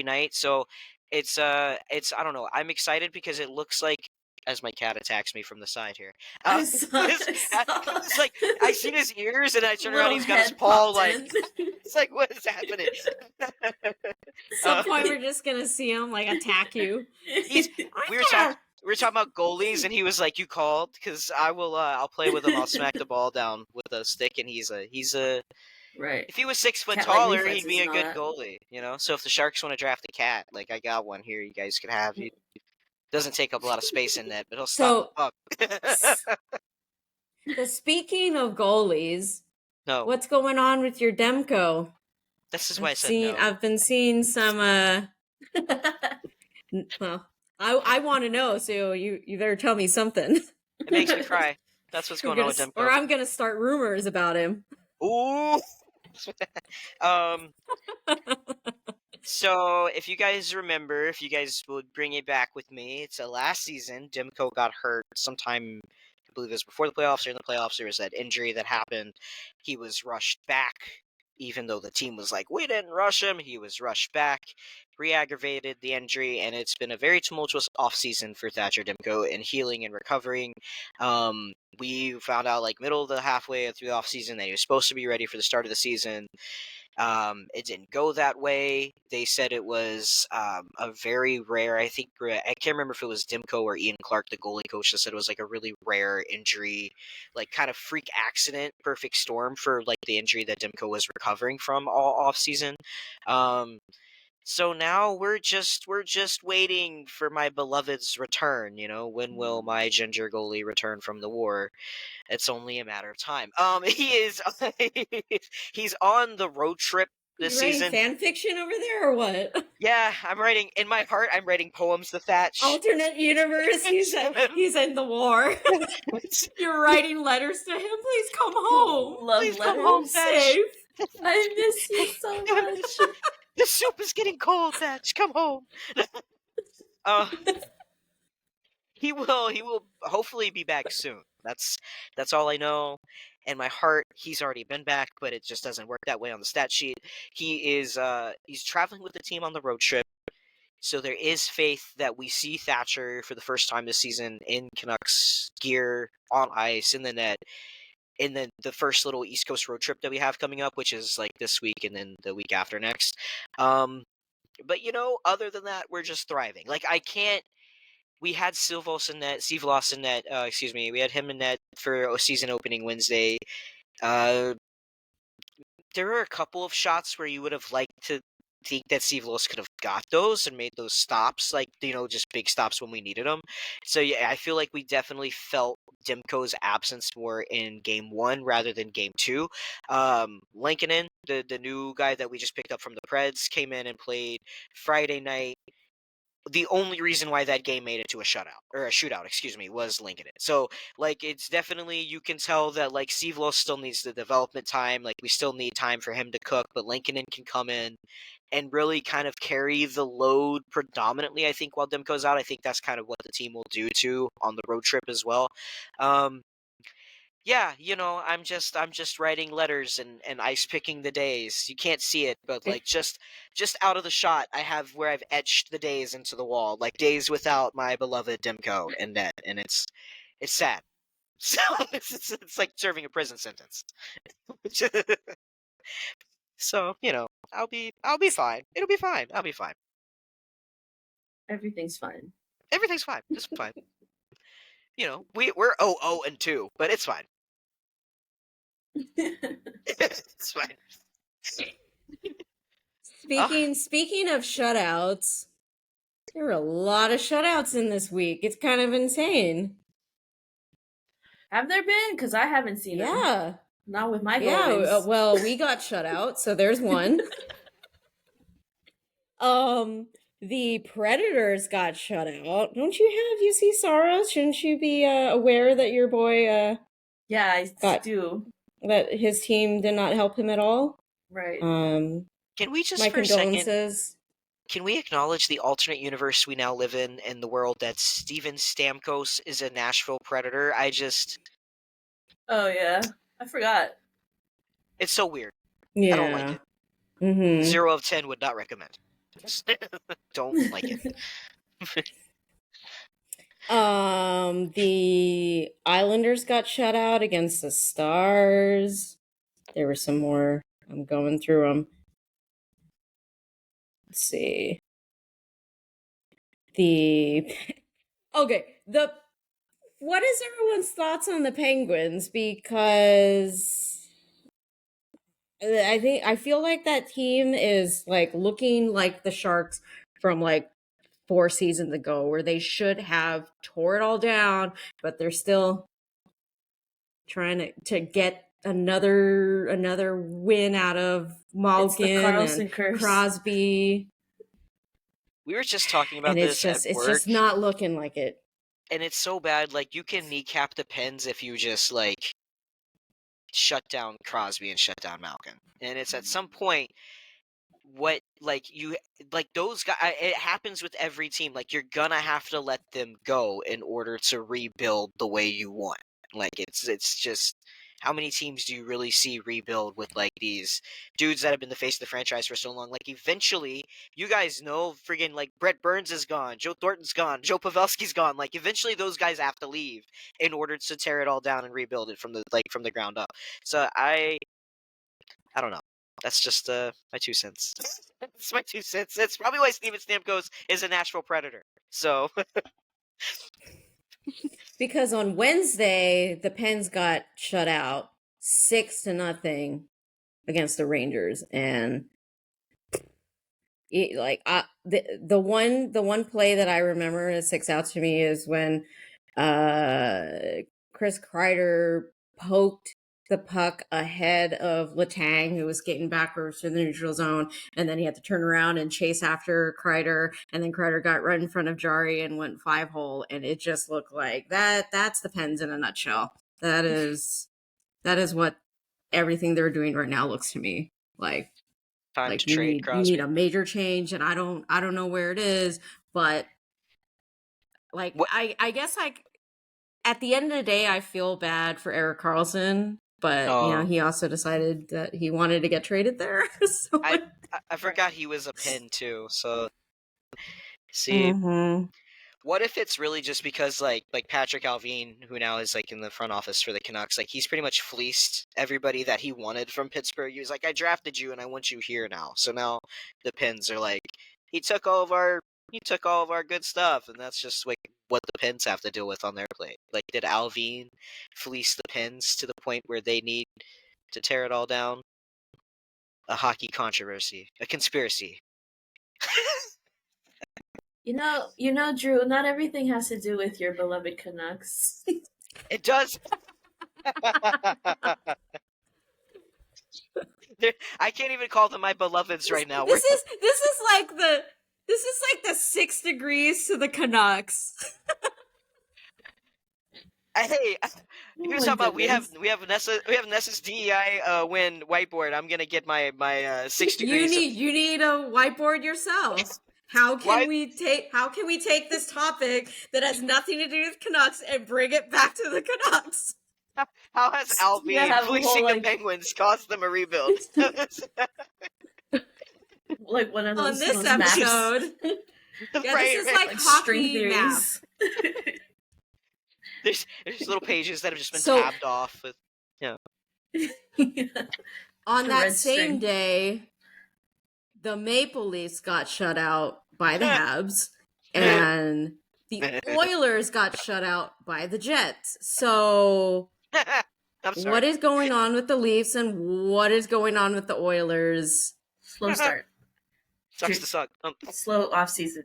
night. So it's I don't know. I'm excited because it looks like, as my cat attacks me from the side here. It's like I seen his ears and I turn around, he's got his paw like it's like, what is happening? At some point we're just gonna see him like attack you. We were talking about goalies, and he was like, "You called, because I will. I'll play with him. I'll smack the ball down with a stick." And he's a right. If he was 6 foot taller, he'd be a good goalie. So if the Sharks want to draft a cat, like I got one here, you guys could have. He doesn't take up a lot of space in net, but he'll stop the puck. So speaking of goalies, no, what's going on with your Demko? This is why I said no. I've been seeing some. Well, I want to know, so you better tell me something. It makes me cry. That's what's going on with Demko. Or I'm gonna start rumors about him. Ooh. So if you guys remember, if you guys would bring it back with me, it's last season. Demko got hurt sometime, I believe it was before the playoffs or in the playoffs. There was that injury that happened. He was rushed back, even though the team was like, we didn't rush him. He was rushed back, re-aggravated the injury, and it's been a very tumultuous offseason for Thatcher Demko in healing and recovering. We found out like middle of the halfway through the offseason that he was supposed to be ready for the start of the season. It didn't go that way. They said it was a very rare, I can't remember if it was Demko or Ian Clark, the goalie coach, that said it was like a really rare injury, like kind of freak accident, perfect storm for like the injury that Demko was recovering from all off season. So now we're just waiting for my beloved's return. When will my ginger goalie return from the war? It's only a matter of time. He is he's on the road trip this You writing season. fan fiction over there or what? Yeah, I'm writing in my heart. I'm writing poems to Thatch. Alternate universe. He's in the war. You're writing letters to him. Please come home. Love Please come letters. home, Thatch. Safe. I miss you so much. The soup is getting cold, Thatch. Come home. He will hopefully be back soon. That's all I know. In my heart, he's already been back, but it just doesn't work that way on the stat sheet. He's traveling with the team on the road trip. So there is faith that we see Thatcher for the first time this season in Canucks gear on ice in the net in the first little East Coast road trip that we have coming up, which is like this week and then the week after next. But other than that, we're just thriving. Like I can't. We had Silvos in net, Sivlos in net. We had him in net for a season opening Wednesday. There were a couple of shots where you would have liked to think that Sivlos could have got those and made those stops, like just big stops when we needed them. So yeah, I feel like we definitely felt Demko's absence more in game 1 rather than game 2. Lankinen, the new guy that we just picked up from the Preds, came in and played Friday night. The only reason why that game made it to a shootout, was linking it. So, it's definitely, you can tell that, Sivlos still needs the development time. We still need time for him to cook, but Lankinen can come in and really kind of carry the load predominantly, I think, while Demko's out. I think that's kind of what the team will do, too, on the road trip as well. Yeah, I'm just writing letters and ice picking the days. You can't see it, but just out of the shot, I have where I've etched the days into the wall, days without my beloved Demko and net, and it's sad. So it's like serving a prison sentence. So I'll be fine. It'll be fine. I'll be fine. Everything's fine. Everything's fine. It's fine. We're 0-2, but it's fine. It's fine. Speaking of shutouts, there were a lot of shutouts in this week. It's kind of insane. Have there been? Because I haven't seen them. Yeah. Not with my Yeah, goalies. well, we got shut out, so there's one. The Predators got shut out. Don't you have UC Soros? Shouldn't you be aware that your boy yeah, I do. That his team did not help him at all? Right. Can we just my for a condolences. second, can we acknowledge the alternate universe we now live in the world that Steven Stamkos is a Nashville Predator? Oh, yeah. I forgot. It's so weird. Yeah. I don't like it. Mm-hmm. 0 of 10 would not recommend. Don't like it. The Islanders got shut out against the Stars. There were some more. I'm going through them. Let's see. What is everyone's thoughts on the Penguins? Because I feel like that team is looking like the Sharks from 4 seasons ago, where they should have tore it all down, but they're still trying to get another win out of Malkin and Crosby. We were just talking about and this it's at work. just not looking like it. And it's so bad. You can kneecap the Pens if you just shut down Crosby and shut down Malkin. And it's at some point those guys. It happens with every team. You're gonna have to let them go in order to rebuild the way you want. It's just, how many teams do you really see rebuild with these dudes that have been the face of the franchise for so long? Eventually, you guys know, friggin' Brett Burns is gone, Joe Thornton's gone, Joe Pavelski's gone. Eventually those guys have to leave in order to tear it all down and rebuild it from the ground up. So I don't know. That's just my 2 cents. It's my 2 cents. That's probably why Steven Stamkos is a Nashville Predator. So because on Wednesday the Pens got shut out 6-0 against the Rangers, and the one play that I remember that sticks out to me is when Chris Kreider poked the puck ahead of Letang, who was skating backwards to the neutral zone, and then he had to turn around and chase after Kreider, and then Kreider got right in front of Jari and went 5-hole, and it just looked like that's the Pens in a nutshell. That is what everything they're doing right now looks to me like. Time to you trade need Crosby. a major change, and I don't know where it is, but like I guess like at the end of the day, I feel bad for Erik Karlsson, but he also decided that he wanted to get traded there. So I forgot he was a Pen too. So see, what if it's really just because like Patrick Alvin, who now is like in the front office for the Canucks, like he's pretty much fleeced everybody that he wanted from Pittsburgh. He was like, I drafted you and I want you here now. So now the Pens are like, he took all of our good stuff, and that's just like what the Pens have to deal with on their plate. Like, did Alvin fleece the Pens to the point where they need to tear it all down? A hockey controversy, a conspiracy. You know, Drew, not everything has to do with your beloved Canucks. It does. I can't even call them my beloveds right now. This is like the 6 degrees to the Canucks. Hey, here's how about we have Nessa's DEI win whiteboard. I'm gonna get my 6 degrees. You need a whiteboard yourself. How can we take this topic that has nothing to do with Canucks and bring it back to the Canucks? How has Alvin fleecing the Penguins caused them a rebuild? Like one of those on this episode. This is like hockey math. There's little pages that have just been tabbed off with, On that same day, the Maple Leafs got shut out by the Habs, and the Oilers got shut out by the Jets. So, what is going on with the Leafs, and what is going on with the Oilers? Slow start. Sucks to suck. Slow off season.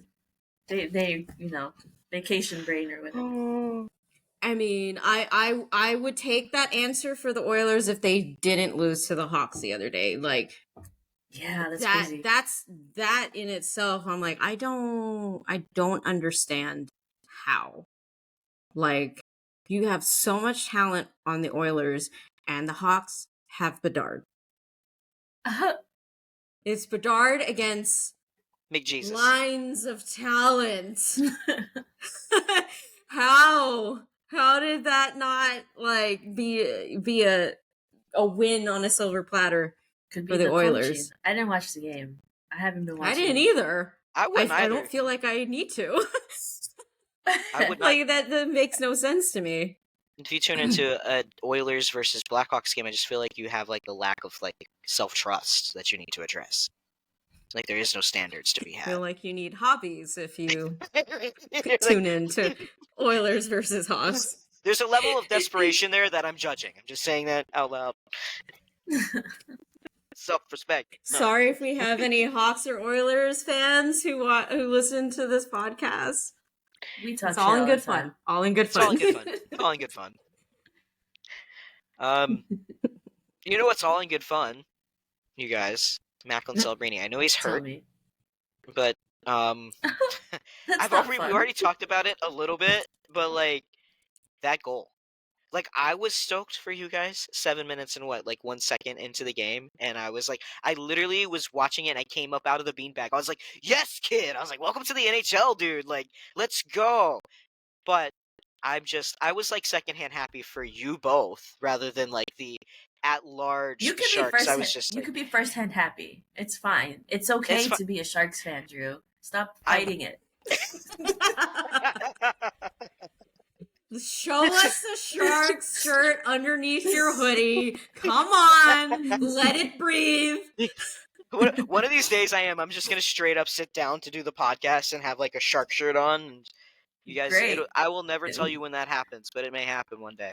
They vacation brain or whatever. I mean, I would take that answer for the Oilers if they didn't lose to the Hawks the other day. Like, yeah, that's crazy. That in itself. I'm like, I don't understand how. Like, you have so much talent on the Oilers, and the Hawks have Bedard. It's Bedard against McJesus. Lines of talent. How did that not like be a win on a silver platter for the Oilers? Coaching. I didn't watch the game. I haven't been watching. I didn't either. I don't feel like I need to. I would like that makes no sense to me. If you turn into a Oilers versus Blackhawks game, I just feel like you have like the lack of like self-trust that you need to address. Like there is no standards to be had. I feel like you need hobbies if you tune in to Oilers versus Hawks. There's a level of desperation there that I'm judging. I'm just saying that out loud. Self-respect. No. Sorry if we have any Hawks or Oilers fans who listen to this podcast. It's all in good fun. All in good fun. All in good fun. You know what's all in good fun, you guys? Macklin Celebrini. I know he's hurt, but we already talked about it a little bit. But like that goal, like I was stoked for you guys. 7 minutes and 1 second into the game, and I was like, I literally was watching it. And I came up out of the beanbag. I was like, yes, kid. I was like, welcome to the NHL, dude. Like, let's go. But I was like secondhand happy for you both rather than like the at-large Sharks. You could be firsthand happy. It's fine. It's okay to be a Sharks fan, Drew. Stop fighting it. Show us the Sharks shirt underneath your hoodie. Come on, let it breathe. One of these days, I'm just gonna straight up sit down to do the podcast and have like a Shark shirt on. And you guys, I will never tell you when that happens, but it may happen one day.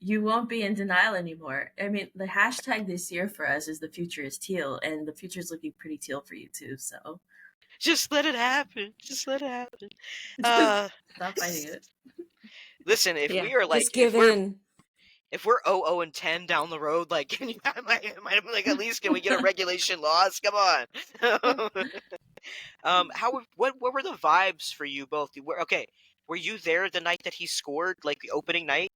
You won't be in denial anymore. I mean, the hashtag this year for us is the future is teal, and the future is looking pretty teal for you too. So Just let it happen. Just let it happen. Stop fighting it. Listen, if we are like, just give in. if we're 0-10 down the road, like, can you, like, at least can we get a regulation loss? Come on. What were the vibes for you both? Were you there the night that he scored, like the opening night?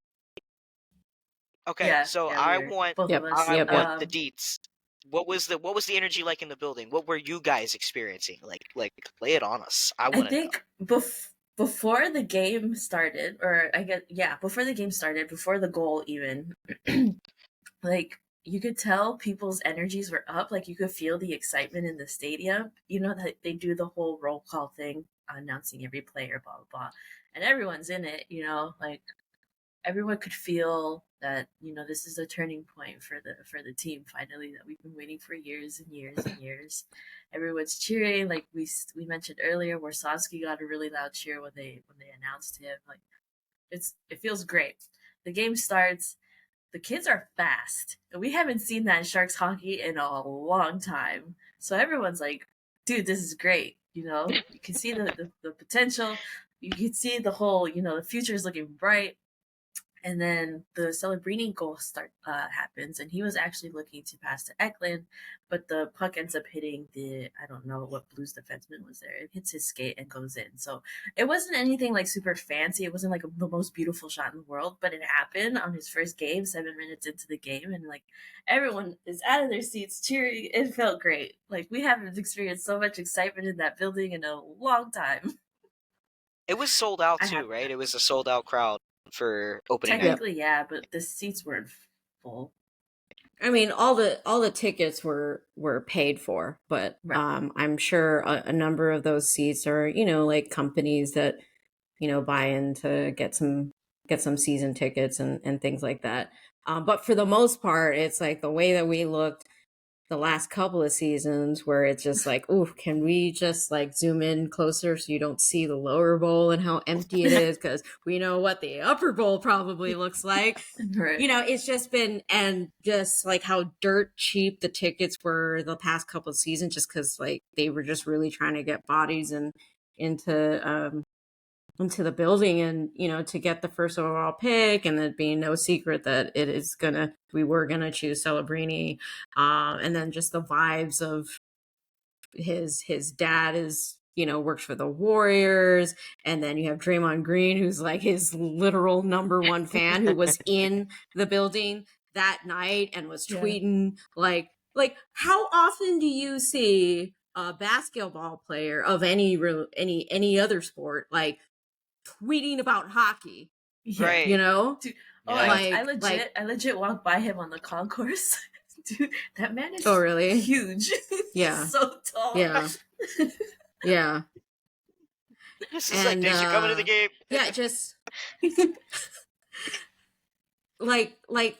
Okay, so Yeah, I we were. want Both of us. Yep. the deets. What was the energy like in the building? What were you guys experiencing? Like lay it on us. I I want to know. think before the game started, or I guess before the game started, before the goal even, like you could tell people's energies were up. Like you could feel the excitement in the stadium. You know that they do the whole roll call thing, announcing every player, blah blah blah, and everyone's in it. You know, like everyone could feel that this is a turning point for the team finally that we've been waiting for years and years and years. Everyone's cheering, like we mentioned earlier. Warsawski got a really loud cheer when they announced him. Like it feels great. The game starts. The kids are fast, and we haven't seen that in Sharks hockey in a long time. So everyone's like, "Dude, this is great." You can see the potential. You can see the whole. The future is looking bright. And then the Celebrini goal happens, and he was actually looking to pass to Eklund, but the puck ends up hitting I don't know what Blues defenseman was there. It hits his skate and goes in. So it wasn't anything like super fancy. It wasn't like the most beautiful shot in the world, but it happened on his first game, 7 minutes into the game, and like everyone is out of their seats cheering. It felt great. Like we haven't experienced so much excitement in that building in a long time. It was sold out too, right? It was a sold out crowd for opening night. Technically, yeah, but the seats weren't full. I mean, all the tickets were paid for, but Right. I'm sure a number of those seats are like companies that buy in to get some season tickets and things like that. But for the most part, it's like the way that we looked the last couple of seasons where it's just like, ooh, can we just like zoom in closer so you don't see the lower bowl and how empty it is? Because we know what the upper bowl probably looks like. Right. It's just been, and just like how dirt cheap the tickets were the past couple of seasons, just because like they were just really trying to get bodies and into the building, and to get the first overall pick, and it being no secret that we were gonna choose Celebrini, and then just the vibes of his dad is works for the Warriors, and then you have Draymond Green, who's like his literal number one fan, who was in the building that night and was tweeting like how often do you see a basketball player of any other sport like tweeting about hockey? Right. Dude, I legit walked by him on the concourse. Dude, that man is really huge. Yeah. So tall. Yeah. Yeah. This is like days are coming to the game. Yeah, just like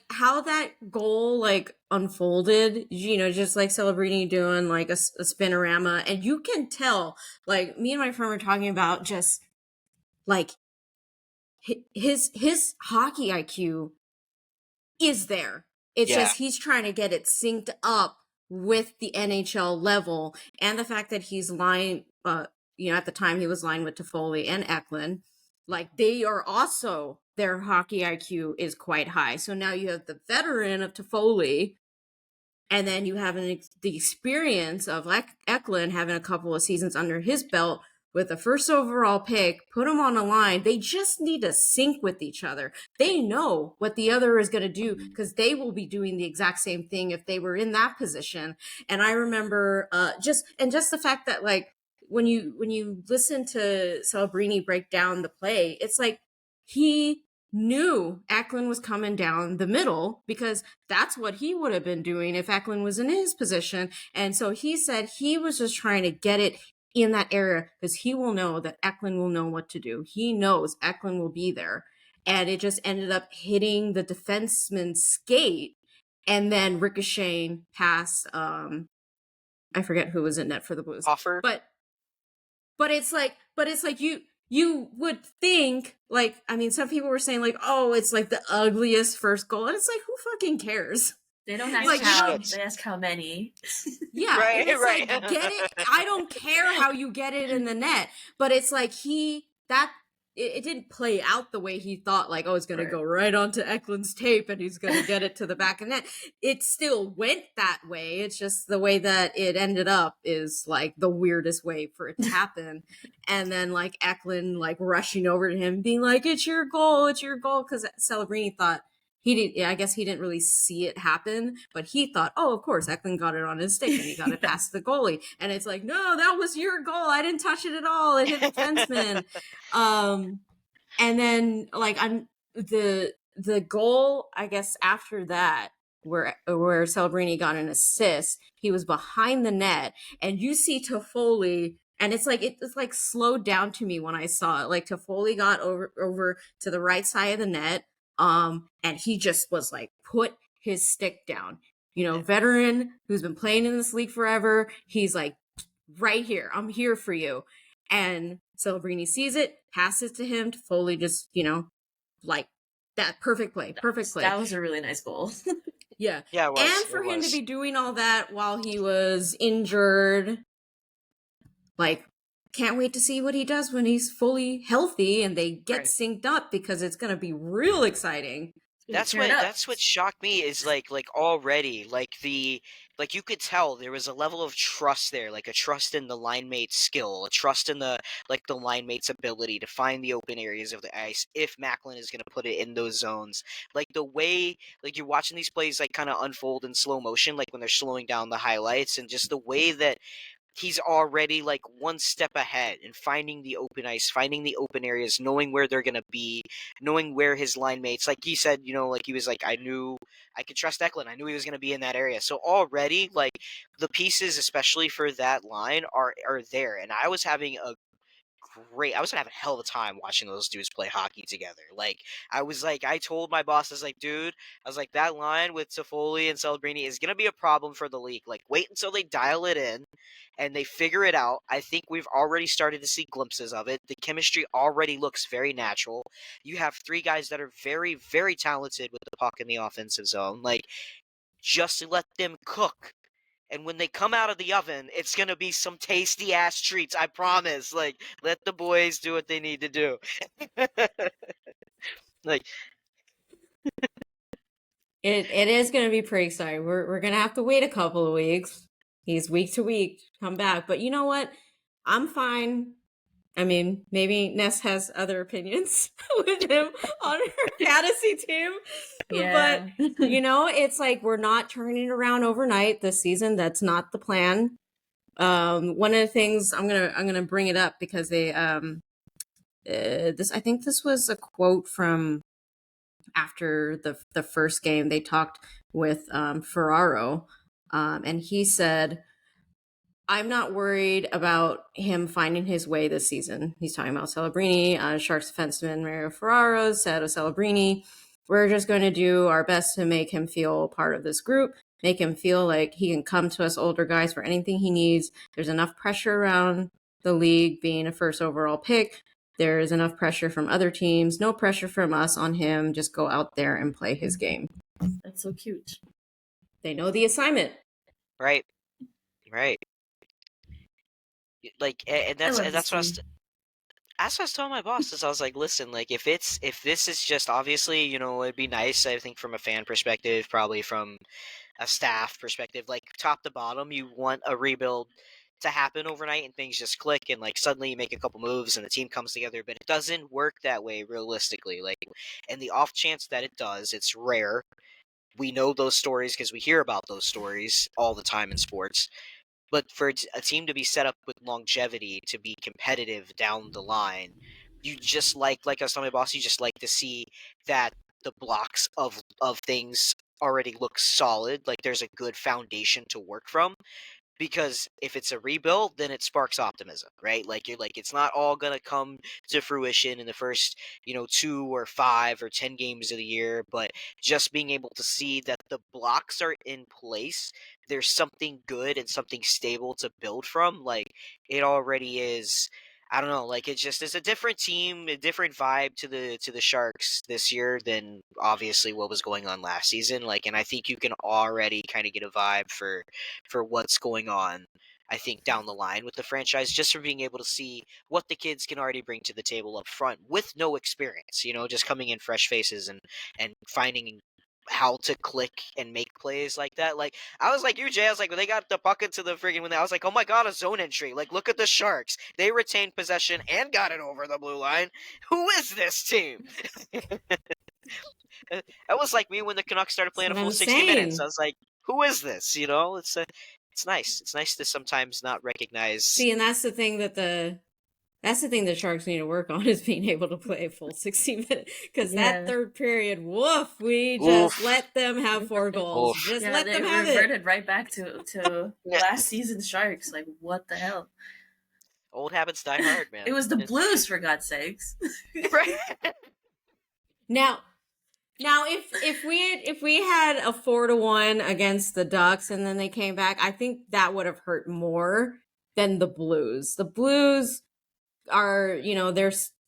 how that goal like unfolded, just like Celebrini doing like a spinorama, and you can tell, like me and my friend were talking about just like his hockey IQ is there. It's just he's trying to get it synced up with the NHL level, and the fact that he's lined, at the time he was lined with Toffoli and Eklund, like they are also, their hockey IQ is quite high. So now you have the veteran of Toffoli, and then you have the experience of Eklund having a couple of seasons under his belt with the first overall pick, put them on a line. They just need to sync with each other. They know what the other is going to do because they will be doing the exact same thing if they were in that position. And I remember just the fact that like when you listen to Celebrini break down the play, it's like he knew Eklund was coming down the middle because that's what he would have been doing if Eklund was in his position. And so he said he was just trying to get it in that area because he will know that Eklund will know what to do. He knows Eklund will be there. And it just ended up hitting the defenseman's skate and then ricocheting past, I forget who was in net for the Blues. Offer. But it's like you would think, like, I mean, some people were saying like, oh, it's like the ugliest first goal. And it's like, who fucking cares? They don't ask Like, you how. don't- They ask how many. Yeah, Right, and it's right. like, get it. I don't care how you get it in the net, but it's like it didn't play out the way he thought. Like, oh, it's gonna Right. go right onto Eklund's tape, and he's gonna get it to the back of net. It still went that way. It's just the way that it ended up is like the weirdest way for it to happen. And then like Eklund like rushing over to him, being like, "It's your goal, because Celebrini thought. He didn't. I guess he didn't really see it happen, but he thought, "Oh, of course, Eklund got it on his stick and he got it past the goalie." And it's like, "No, that was your goal. I didn't touch it at all. It hit the defenseman." And then like the goal, I guess after that, where Celebrini got an assist, he was behind the net, and you see Toffoli. And it's like slowed down to me when I saw it. Like Toffoli got over to the right side of the net. And he just was like, put his stick down. You know, veteran who's been playing in this league forever. He's like, right here, I'm here for you. And Celebrini sees it, passes to him. Toffoli just, like that perfect play. That was a really nice goal. Yeah. Yeah, it was. And for him to be doing all that while he was injured, like, can't wait to see what he does when he's fully healthy and they get Right. synced up, because it's going to be real exciting. That's what shocked me is like already like you could tell there was a level of trust there, like a trust in the line mate's skill, a trust in the line mate's ability to find the open areas of the ice if Macklin is going to put it in those zones. Like the way like you're watching these plays like kind of unfold in slow motion, like when they're slowing down the highlights, and just the way that he's already like one step ahead and finding the open ice, finding the open areas, knowing where they're going to be, knowing where his line mates, like he said, like he was like, I knew I could trust Eklund. I knew he was going to be in that area. So already like the pieces, especially for that line are there. And I was having a hell of a time watching those dudes play hockey together. Like, I told my boss, dude, that line with Toffoli and Celebrini is going to be a problem for the league. Like, wait until they dial it in and they figure it out. I think we've already started to see glimpses of it. The chemistry already looks very natural. You have three guys that are very, very talented with the puck in the offensive zone. Like, just let them cook. And when they come out of the oven, it's going to be some tasty ass treats, I promise. Like, let the boys do what they need to do. Like, It is going to be pretty exciting. We're going to have to wait a couple of weeks. He's week to week come back, but you know what? I'm fine. I mean, maybe Ness has other opinions with him on her fantasy team. Yeah. But it's like we're not turning it around overnight this season. That's not the plan. One of the things I'm gonna bring it up because they I think this was a quote from after the first game. They talked with Ferraro, and he said, I'm not worried about him finding his way this season. He's talking about Celebrini, Sharks defenseman Mario Ferraro said of Celebrini, we're just going to do our best to make him feel part of this group, make him feel like he can come to us older guys for anything he needs. There's enough pressure around the league being a first overall pick. There's enough pressure from other teams, no pressure from us on him. Just go out there and play his game. That's so cute. They know the assignment. right. Like, and that's what I was telling my boss. Is I was like, listen, like if this is just obviously, it'd be nice. I think from a fan perspective, probably from a staff perspective, like top to bottom, you want a rebuild to happen overnight and things just click and like suddenly you make a couple moves and the team comes together, but it doesn't work that way realistically. Like, and the off chance that it does, it's rare. We know those stories because we hear about those stories all the time in sports. But for a team to be set up with longevity to be competitive down the line, you just like I was telling my boss, you just like to see that the blocks of things already look solid. Like there's a good foundation to work from. Because if it's a rebuild, then it sparks optimism, right? Like you're like, it's not all gonna come to fruition in the first, 2 or 5 or 10 games of the year, but just being able to see that the blocks are in place, there's something good and something stable to build from. Like it already is I don't know, like it's a different team, a different vibe to the Sharks this year than obviously what was going on last season. Like, and I think you can already kind of get a vibe for what's going on. I think down the line with the franchise, just from being able to see what the kids can already bring to the table up front with no experience, just coming in fresh faces and finding how to click and make plays like that. Like, I was like you, Jay. I was like, when they got the bucket to the friggin' I was like, oh my god, a zone entry. Like, look at the Sharks. They retained possession and got it over the blue line. Who is this team? That was like me when the Canucks started playing a That's what full I'm 60 minutes. saying. I was like, who is this? It's nice. It's nice to sometimes not recognize. See, and that's the thing the Sharks need to work on, is being able to play a full 60 minutes. Because that third period, woof, we just let them have 4 goals. Oof. Just Yeah, let they them have reverted it. right back to last season's Sharks. Like, what the hell? Old habits die hard, man. It was the Blues, for God's sakes. Right. Now, if we had a 4-1 against the Ducks and then they came back, I think that would have hurt more than the Blues. The Blues are,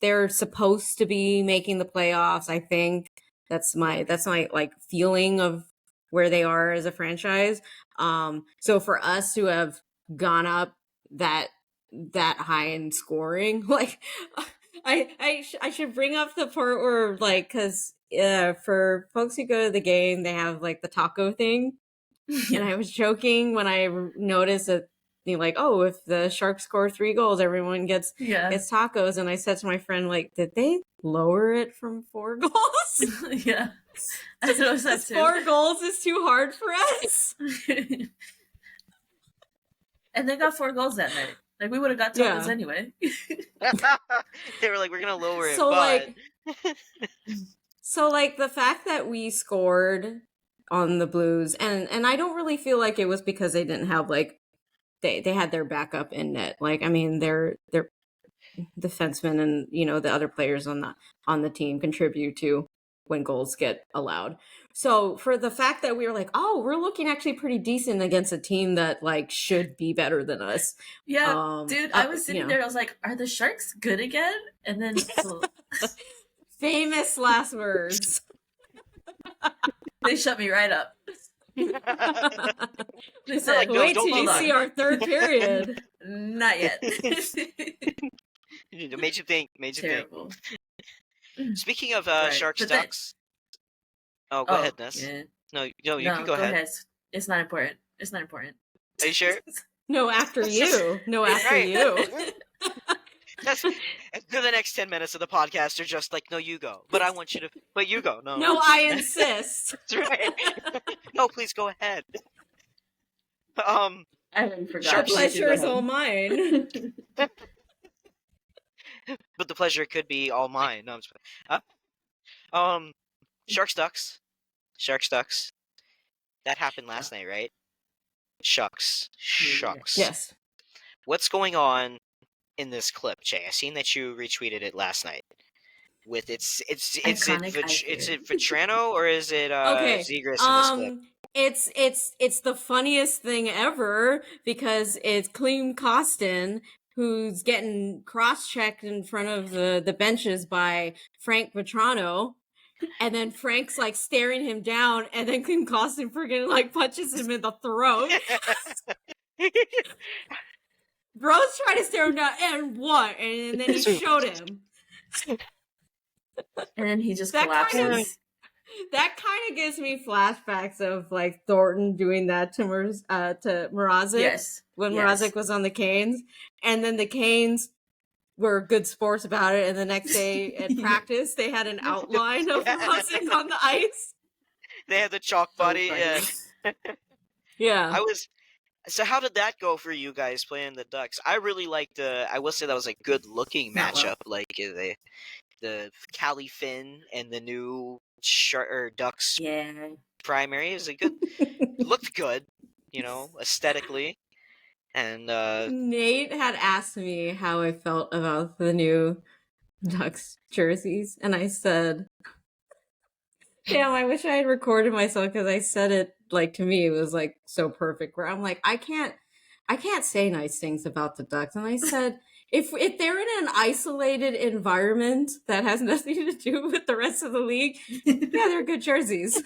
they're supposed to be making the playoffs. I think that's my like feeling of where they are as a franchise. So for us to have gone up that high in scoring, like I should bring up the part where, like, because for folks who go to the game, they have like the taco thing. And I was joking when I noticed that, like, oh, if the Sharks score 3 goals, everyone gets tacos. And I said to my friend, like, did they lower it from 4 goals? Yeah, I noticed that too. 4 goals is too hard for us. And they got 4 goals that night. Like, we would have got tacos anyway. They were like, we're gonna lower it, So but like the fact that we scored on the Blues, and I don't really feel like it was because they didn't have, like, they had their backup in net. Like, I mean, their defensemen and the other players on the team contribute to when goals get allowed. So for the fact that we were like, oh, we're looking actually pretty decent against a team that, like, should be better than us. Yeah, dude, I was sitting there, I was like, are the Sharks good again? And then famous last words. They shut me right up. They said, like, no, wait till don't you see our third period. Not yet. It made you think. Terrible. Speaking of Right. Sharks But then- Ducks. Oh, go ahead, Ness. Yeah. No, you can go ahead. It's not important. It's not important. Are you sure? No, after you. No, after Right. you. For the next 10 minutes of the podcast are just like, no, you go. But I want you to. But you go. No. No, I insist. That's right. No, please go ahead. I already forgot. Sharks- The pleasure is all mine. But the pleasure could be all mine. No, I'm just Sharks Ducks. That happened last night, right? Shucks. Yes. What's going on in this clip, Jay? I seen that you retweeted it last night. With it's it Vetrano or is it Okay. Zegras in this clip? It's the funniest thing ever because it's Clem Costin who's getting cross-checked in front of the benches by Frank Vetrano. And then Frank's, like, staring him down, and then Clem Costin freaking, like, punches him in the throat. Bro's trying to stare him down, and what? And then he showed him. And then he just That collapses. That kind of gives me flashbacks of, like, Thornton doing that to Mrazek. Yes. When Yes. Mrazek was on the Canes. And then the Canes were good sports about it, and the next day at practice, they had an outline of Mrazek on the ice. They had the chalk body. Yeah. So how did that go for you guys playing the Ducks? I really liked I will say that was a good looking matchup. Like the Cali Finn and the new Ducks primary is a good looked good, aesthetically. And Nate had asked me how I felt about the new Ducks jerseys, and I said, damn, I wish I had recorded myself because I said it, like, to me, it was, like, so perfect, where I'm like, I can't say nice things about the Ducks. And I said, if they're in an isolated environment that has nothing to do with the rest of the league, yeah, they're good jerseys.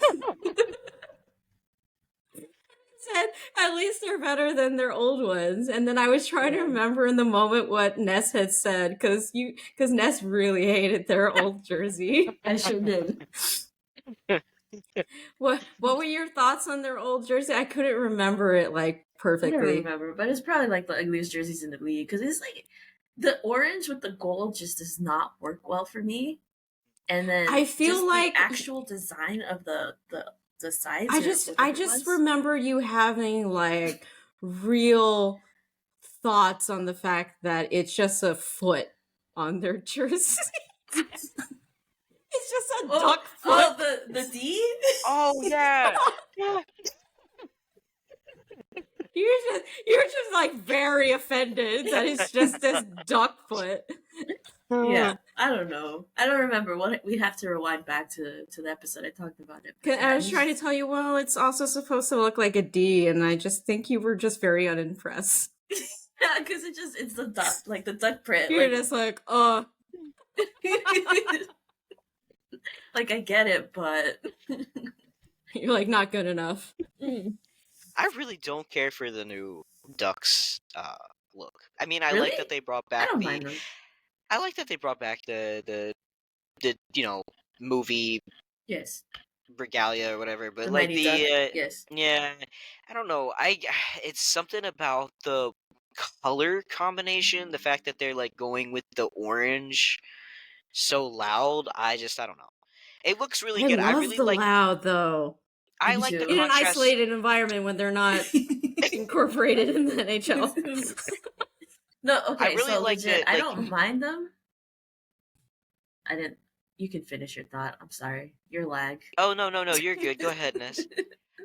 Said at least they're better than their old ones. And then I was trying to remember in the moment what Ness had said because Ness really hated their old jersey. I sure did. What were your thoughts on their old jersey? I couldn't remember it like I perfectly. don't remember, but it's probably like the ugliest jerseys in the league because it's like the orange with the gold just does not work well for me. And then I feel just like the actual design of the sides. I just remember you having like real thoughts on the fact that it's just a foot on their jersey. It's just a duck foot. Oh, the D? Oh yeah. Yeah. You're just like very offended that it's just this duck foot. Yeah, I don't know. I don't remember. We'd have to rewind back to the episode I talked about it. I was trying to tell you, well, it's also supposed to look like a D, and I just think you were just very unimpressed. Yeah, because it's the duck, like the duck print. You're just like, oh. Like, I get it, but You're like, not good enough. I really don't care for the new Ducks look. I mean, I Really? like that they brought I back don't mind them. I like that they brought back the movie Yes. regalia or whatever, but The like Mighty the Duck. Yes. yeah, I don't know. It's something about the color combination, the fact that they're like going with the orange so loud. I don't know. It looks really good. I love really the like loud though. I Me like the too. In an contrast. isolated environment when they're not incorporated in the NHL. No, okay, really so like legit, the- I like- don't mind them. I didn't. You can finish your thought. I'm sorry. Your lag. Oh no, you're good. Go ahead, Ness.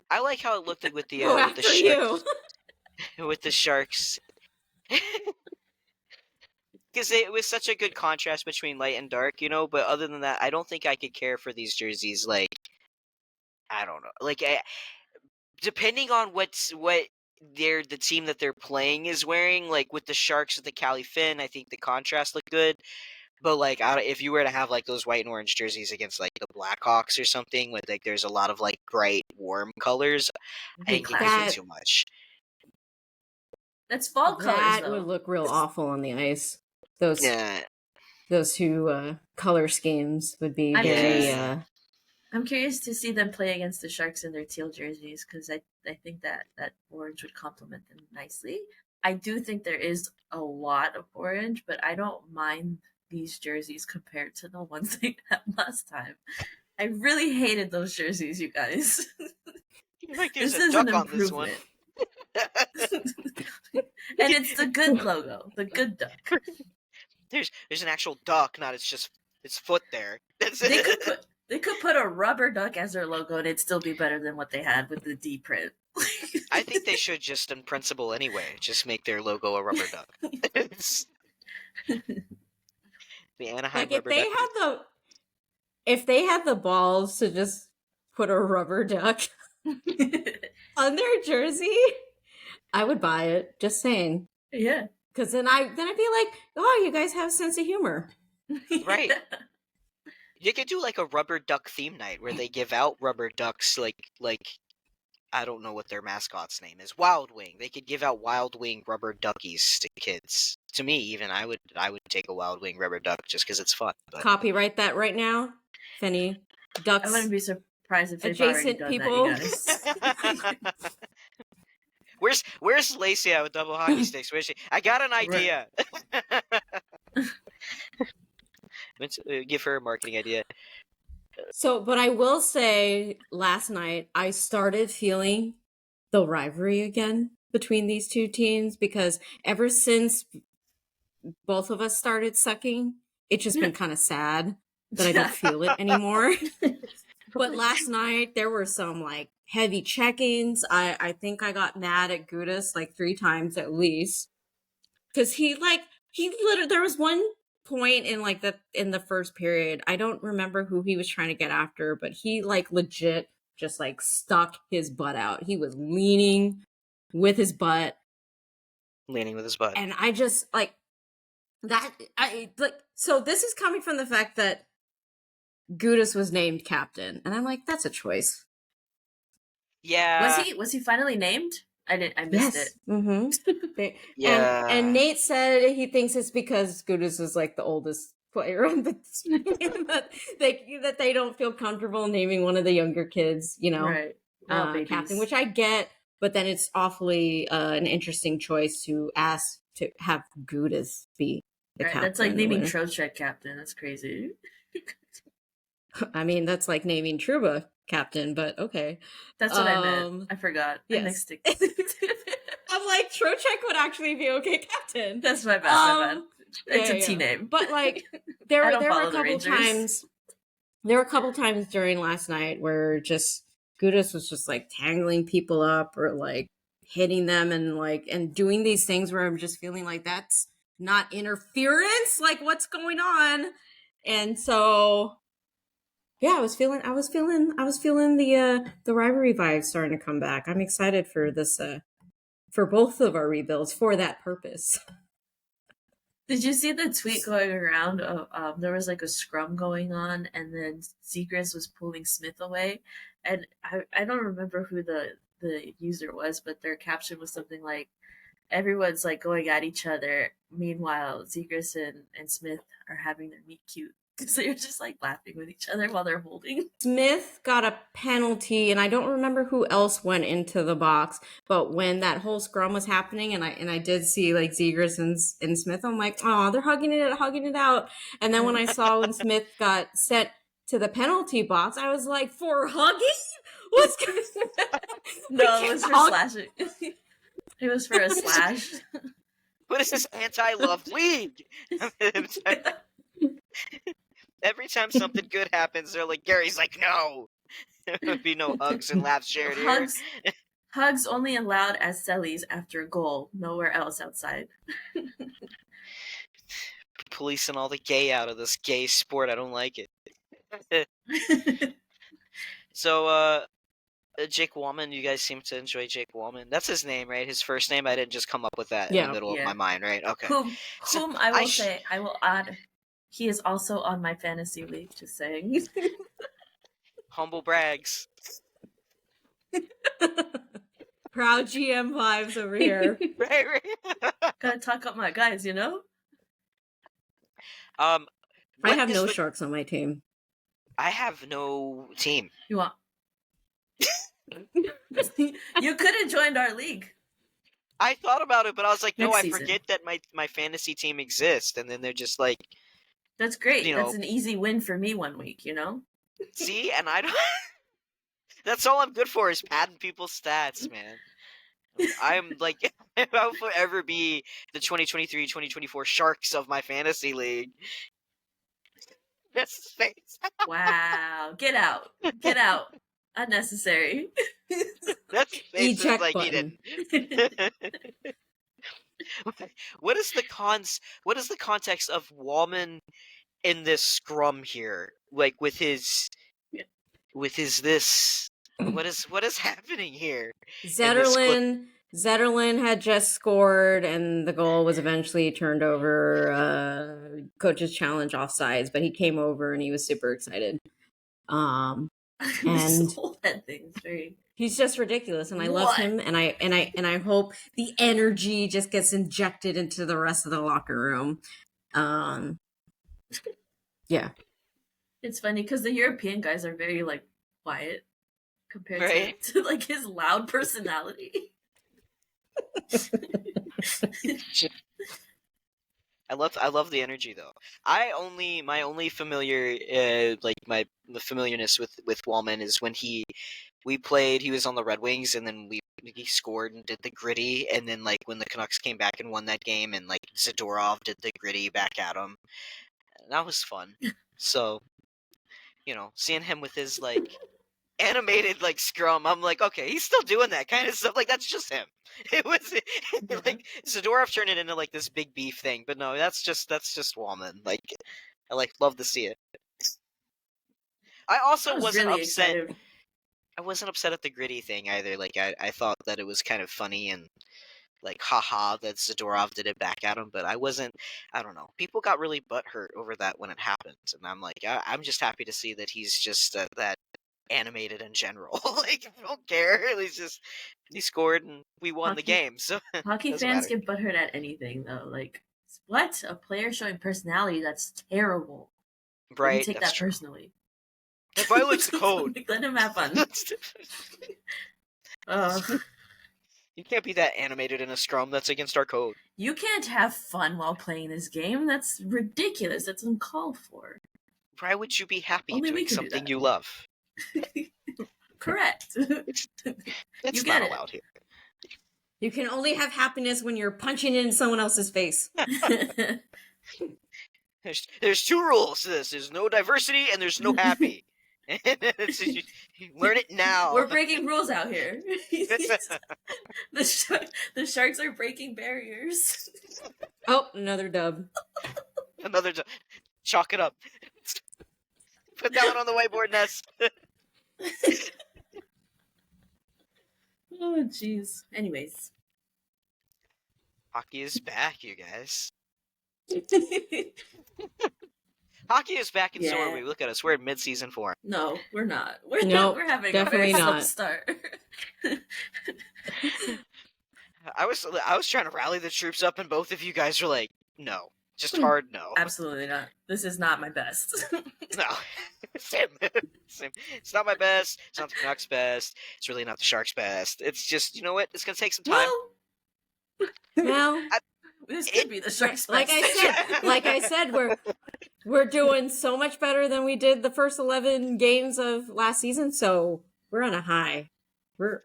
I like how it looked like with the Go with the after you. sharks. With the sharks. Because it was such a good contrast between light and dark, but other than that, I don't think I could care for these jerseys. Like, I don't know. Like, depending on what the team that they're playing is wearing, like with the Sharks with the Cali Finn, I think the contrast looked good. But like, if you were to have like those white and orange jerseys against like the Blackhawks or something, with like there's a lot of like bright warm colors, I think it could be too much. That's fall colors, That though. would look real awful on the ice. Those Yeah. those two color schemes would be I'm very curious. I'm curious to see them play against the Sharks in their teal jerseys because I think that orange would complement them nicely. I do think there is a lot of orange, but I don't mind these jerseys compared to the ones they had last time. I really hated those jerseys, you guys. Like there's This a is duck an on this one. And it's the good logo, the good duck. There's an actual duck, not it's foot there. That's They it. could put a rubber duck as their logo and it'd still be better than what they had with the D print. I think they should just, in principle, anyway, just make their logo a rubber duck. The Anaheim like if rubber they duck. if they had the balls to just put a rubber duck on their jersey, I would buy it. Just saying. Yeah. Because then I'd be like, oh, you guys have a sense of humor. Right. You could do like a rubber duck theme night where they give out rubber ducks, like I don't know what their mascot's name is. Wild Wing. They could give out Wild Wing rubber duckies to kids. To me, even I would take a Wild Wing rubber duck just because it's fun. But... Copyright that right now, if any ducks. I wouldn't be surprised if they've adjacent already done people. that, you guys. Where's Lacey at with double hockey sticks? Where's she? I got an idea. Let's give her a marketing idea. So, but I will say, last night I started feeling the rivalry again between these two teams because ever since both of us started sucking, it's just been kind of sad that I don't feel it anymore. But last night there were some like heavy check-ins. I think I got mad at Gudis like 3 times at least because he literally, there was one point in like in the first period, I don't remember who he was trying to get after, but he like legit just like stuck his butt out. He was leaning with his butt, and I just I So this is coming from the fact that Gudis was named captain, and I'm like, that's a choice. Yeah. Was he finally named? I missed it. Mm-hmm. Yeah. And Nate said he thinks it's because Gudis is like the oldest player on the team that they don't feel comfortable naming one of the younger kids, Right. They're all babies. captain, which I get, but then it's awfully an interesting choice to ask to have Gudis be the Right. captain. That's like naming Trocheck captain. That's crazy. I mean, that's like naming Truba captain, but okay. That's what I meant. I forgot. Yes. I mixed it. I'm like, Trocheck would actually be okay captain. That's my bad. My bad. It's a T name. But like, there were a the couple times. There were a couple times during last night where just Gudis was just like tangling people up or like hitting them and doing these things where I'm just feeling like that's not interference. Like, what's going on? And so, yeah, I was feeling the rivalry vibes starting to come back. I'm excited for this, for both of our rebuilds for that purpose. Did you see the tweet going around of there was like a scrum going on and then Zegras was pulling Smith away, and I don't remember who the user was, but their caption was something like, everyone's like going at each other, meanwhile Zegras and Smith are having their meet cute. So you're just like laughing with each other while they're holding. Smith got a penalty, and I don't remember who else went into the box. But when that whole scrum was happening, and I did see like Zegras and Smith, I'm like, oh, they're hugging it out. And then when I saw when Smith got sent to the penalty box, I was like, for hugging? What's going on? No, it was for slashing. It was for a slash. What is this anti-love league? Every time something good happens, they're like, Gary's like, no. There would be no hugs and laughs shared here. Hugs only allowed as cellies after a goal, nowhere else outside. Policing all the gay out of this gay sport. I don't like it. So, Jake Wallman, you guys seem to enjoy Jake Wallman. That's his name, right? His first name? I didn't just come up with that in the middle of my mind, right? Okay. Whom I will say, I will add, he is also on my fantasy league, just saying. Humble brags. Proud GM vibes over here. Right. Gotta talk up my guys, you know? I have no sharks on my team. I have no team. You want? You could have joined our league. I thought about it, but I was like, Next I season. forget that my fantasy team exists, and then they're just like, that's great. That's an easy win for me one week, you know? See, and I don't. That's all I'm good for is padding people's stats, man. I'm like, I'll forever be the 2023-2024 Sharks of my fantasy league. That's face. Wow. Get out. Get out. Unnecessary. That's Eject like button. he didn't. What is the context of Wallman in this scrum here? Like with his this. What is happening here? Zetterlin had just scored, and the goal was eventually turned over. Coach's challenge offsides, but he came over and he was super excited. And that thing's very. He's just ridiculous, and I love him, and I hope the energy just gets injected into the rest of the locker room. Yeah, it's funny because the European guys are very like quiet compared to like his loud personality. I love the energy though. My only familiar my familiarness with Wallman is when we played. He was on the Red Wings, and then he scored and did the gritty, and then like when the Canucks came back and won that game, and like Zadorov did the gritty back at him. And that was fun. So, seeing him with his like animated like scrum, I'm like, okay, he's still doing that kind of stuff. Like that's just him. It was like Zadorov turned it into like this big beef thing, but no, that's just Wallman. Like I love to see it. I also wasn't really upset. Excited. I wasn't upset at the gritty thing either. Like I thought that it was kind of funny, and haha, that Zadorov did it back at him, but I don't know. People got really butthurt over that when it happened, and I'm like, I'm just happy to see that he's just that animated in general. Like, I don't care. He scored and we won the game, so Hockey doesn't fans matter. get butthurt at anything, though. Like, what? A player showing personality? That's terrible. Let me Right, take that's that true. personally. It violates the code. Let him have fun. You can't be that animated in a scrum. That's against our code. You can't have fun while playing this game. That's ridiculous. That's uncalled for. Why would you be happy Only we doing can do something that. you love? Correct. It's You not get it. allowed here. You can only have happiness when you're punching in someone else's face. There's two rules to this. There's no diversity and there's no happy. You learn it now. We're breaking rules out here. The Sharks are breaking barriers. Oh, another dub. Another chalk it up. Put that one on the whiteboard, Ness. Oh, jeez. Anyways. Hockey is back, you guys. Hockey is back, and so are we. Look at us. We're in mid-season form. No, we're not. We're having definitely a very not. slow start. I was trying to rally the troops up, and both of you guys were like, no. Just hard no. Absolutely not. This is not my best. No. Same. It's not my best. It's not the Canucks' best. It's really not the Sharks' best. It's just, you know what? It's going to take some time. Well, this could be the Sharks' like best. I said, we're doing so much better than we did the first 11 games of last season, so we're on a high. We're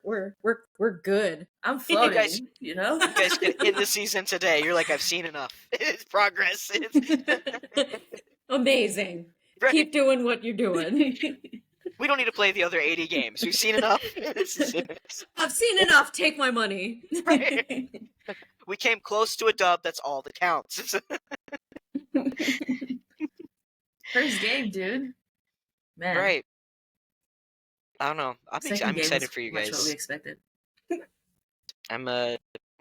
good. I'm floating, you know? You guys can end the season today. You're like, I've seen enough. It's progress. Amazing. Right. Keep doing what you're doing. We don't need to play the other 80 games. We've seen enough. I've seen enough. Take my money. Right. We came close to a dub. That's all that counts. First game, dude. Man. Right. I don't know. I'm excited for you guys. Much what we expected. I'm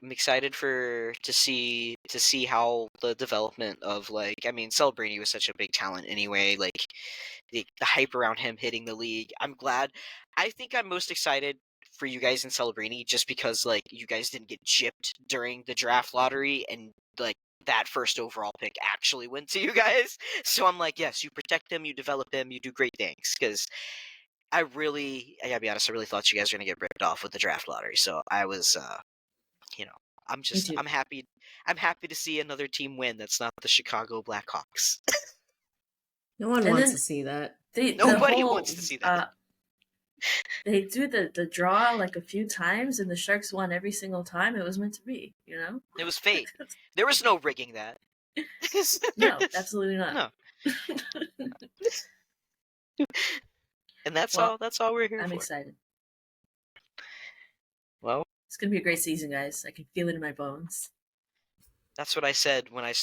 excited to see how the development of Celebrini was such a big talent anyway. Like the hype around him hitting the league. I'm glad. I think I'm most excited for you guys in Celebrini just because you guys didn't get gypped during the draft lottery and that first overall pick actually went to you guys. So I'm like, yes, you protect him, you develop him, you do great things because. I gotta be honest, I really thought you guys were gonna get ripped off with the draft lottery. So I was, I'm happy to see another team win that's not the Chicago Blackhawks. No one wants to see that. Nobody wants to see that. They do the draw a few times, and the Sharks won every single time. It was meant to be, you know? It was fate. There was no rigging that. No, absolutely not. No. And that's all we're here for. I'm excited. Well, it's gonna be a great season, guys. I can feel it in my bones. That's what I said when I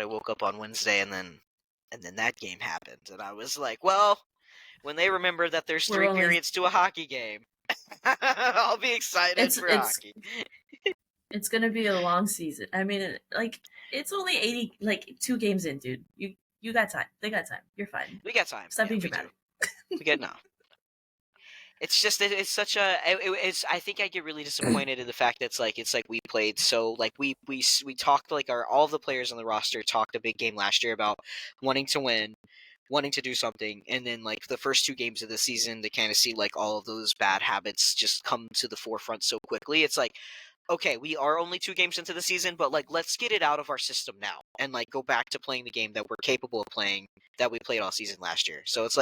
woke up on Wednesday, and then that game happened, and I was like, well, when they remember that there's 3 periods to a hockey game, I'll be excited for hockey. It's gonna be a long season. I mean, it's only 80, 2 games in, dude. You got time. They got time. You're fine. We got time. Stop being dramatic. We get no. It's just it's such a. I think I get really disappointed in the fact that it's we played so we talked all of the players on the roster talked a big game last year about wanting to win, wanting to do something, and then the first 2 games of the season to kind of see all of those bad habits just come to the forefront so quickly. It's okay, we are only 2 games into the season, but let's get it out of our system now and go back to playing the game that we're capable of playing that we played all season last year. So it's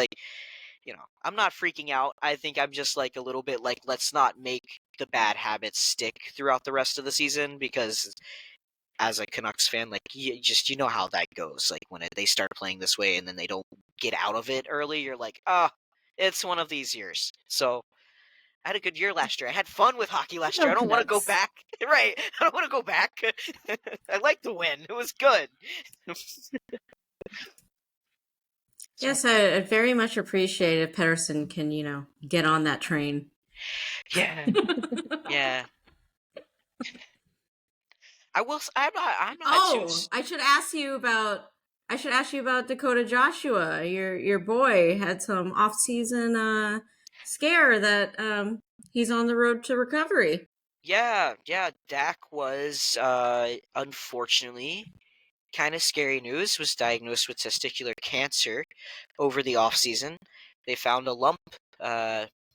I'm not freaking out. I think I'm just a little bit let's not make the bad habits stick throughout the rest of the season because as a Canucks fan, you know how that goes. When they start playing this way and then they don't get out of it early, you're it's one of these years. So I had a good year last year. I had fun with hockey last year. I don't want to go back. Right. I don't want to go back. I like to win. It was good. Yes, I very much appreciate if Pedersen can, get on that train. Yeah. Yeah. I will. I'm not too. I should ask you about Dakota Joshua. Your boy had some off-season scare that he's on the road to recovery. Yeah. Dak was unfortunately kind of scary news. Was diagnosed with testicular cancer over the off season. They found a lump,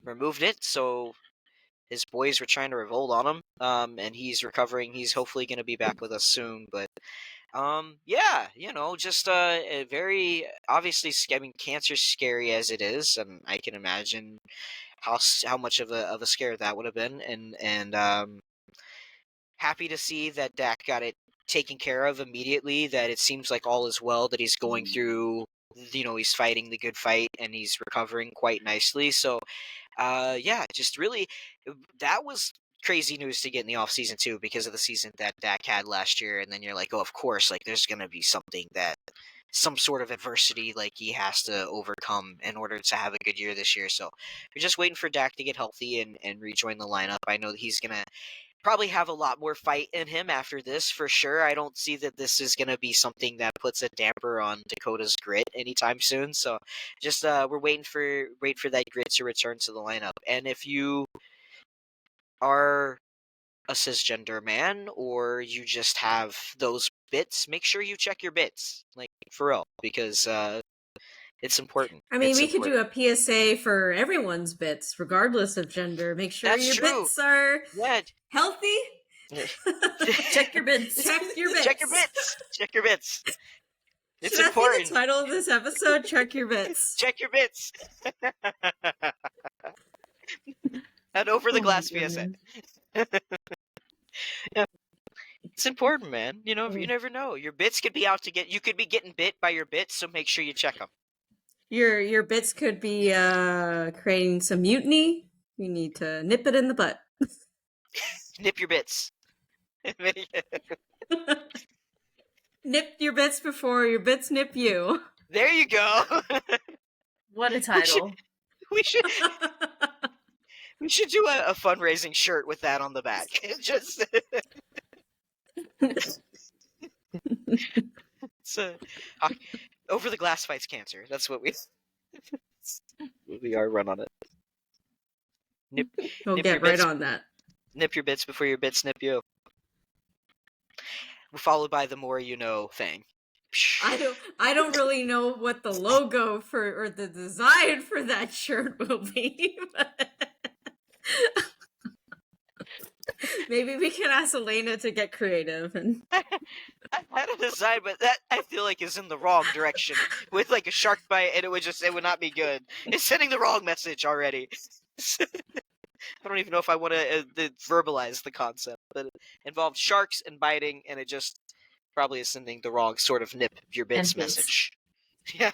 removed it, so his boys were trying to revolt on him. And he's recovering. He's hopefully going to be back with us soon. But yeah, just a very obviously. I mean, cancer's scary as it is. I can imagine how much of a scare that would have been, and happy to see that Dak got it taken care of immediately. That it seems like all is well. That he's going through. He's fighting the good fight and he's recovering quite nicely. So, yeah, just really, that was crazy news to get in the offseason too, because of the season that Dak had last year. And then you're like, oh, of course, like there's going to be some sort of adversity like he has to overcome in order to have a good year this year. So we're just waiting for Dak to get healthy and rejoin the lineup. I know that he's going to probably have a lot more fight in him after this for sure. I don't see that this is going to be something that puts a damper on Dakota's grit anytime soon. So just we're waiting for that grit to return to the lineup. And if you are a cisgender man or you just have those bits, make sure you check your bits, like for real, because it's important. I mean, It's we could important. do a PSA for everyone's bits, regardless of gender. Make sure That's your true. bits are Yeah. healthy. Check your bits. Check your bits. Check your bits. Check your bits. It's Should important. that be the title of this episode? Check your bits. Check your bits. And over the glass PSA. Yeah. It's important, man. You never know. Your bits could be out to get. You could be getting bit by your bits, so make sure you check them. Your bits could be creating some mutiny. You need to nip it in the butt. Nip your bits. Nip your bits before your bits nip you. There you go. What a title. We should do a fundraising shirt with that on the back. Just it's over the glass fights cancer. That's what we are. Run on it. We'll nip get your right bits. on that. Nip your bits before your bits nip you. Followed by the more you know thing. I don't really know what the logo for or the design for that shirt will be. But maybe we can ask Elena to get creative. And I had a design, but that I feel like is in the wrong direction with like a shark bite, and it would not be good. It's sending the wrong message already. I don't even know if I want to verbalize the concept, but it involved sharks and biting, and it just probably is sending the wrong sort of nip your bits message. Yeah.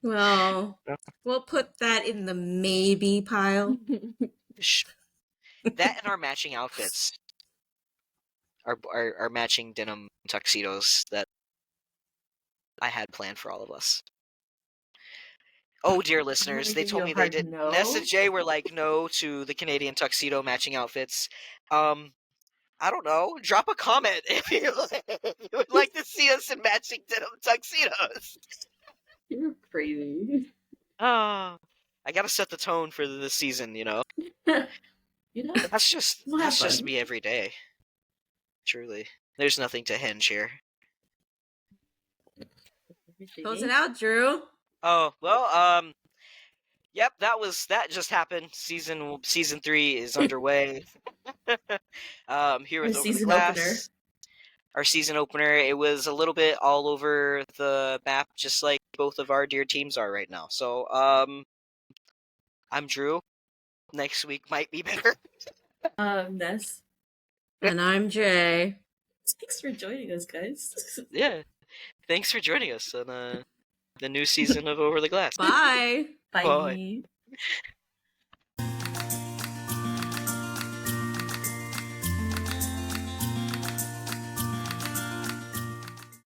well, we'll put that in the maybe pile. That and our matching outfits. Our matching denim tuxedos that I had planned for all of us. Oh, dear listeners, they told me they did. No. Ness and Jay were like no to the Canadian tuxedo matching outfits. I don't know. Drop a comment if you would like to see us in matching denim tuxedos. You're crazy. I gotta set the tone for this season, That's just me every day. Truly. There's nothing to hinge here. Close it out, Drew. Oh, well, yep, that just happened. Season 3 is underway. Here with Over the Glass. Our season opener, it was a little bit all over the map, just like both of our dear teams are right now. So, I'm Drew. Next week might be better. Ness. And I'm Jay. Thanks for joining us, guys. Yeah. Thanks for joining us on the new season of Over the Glass. Bye. Bye.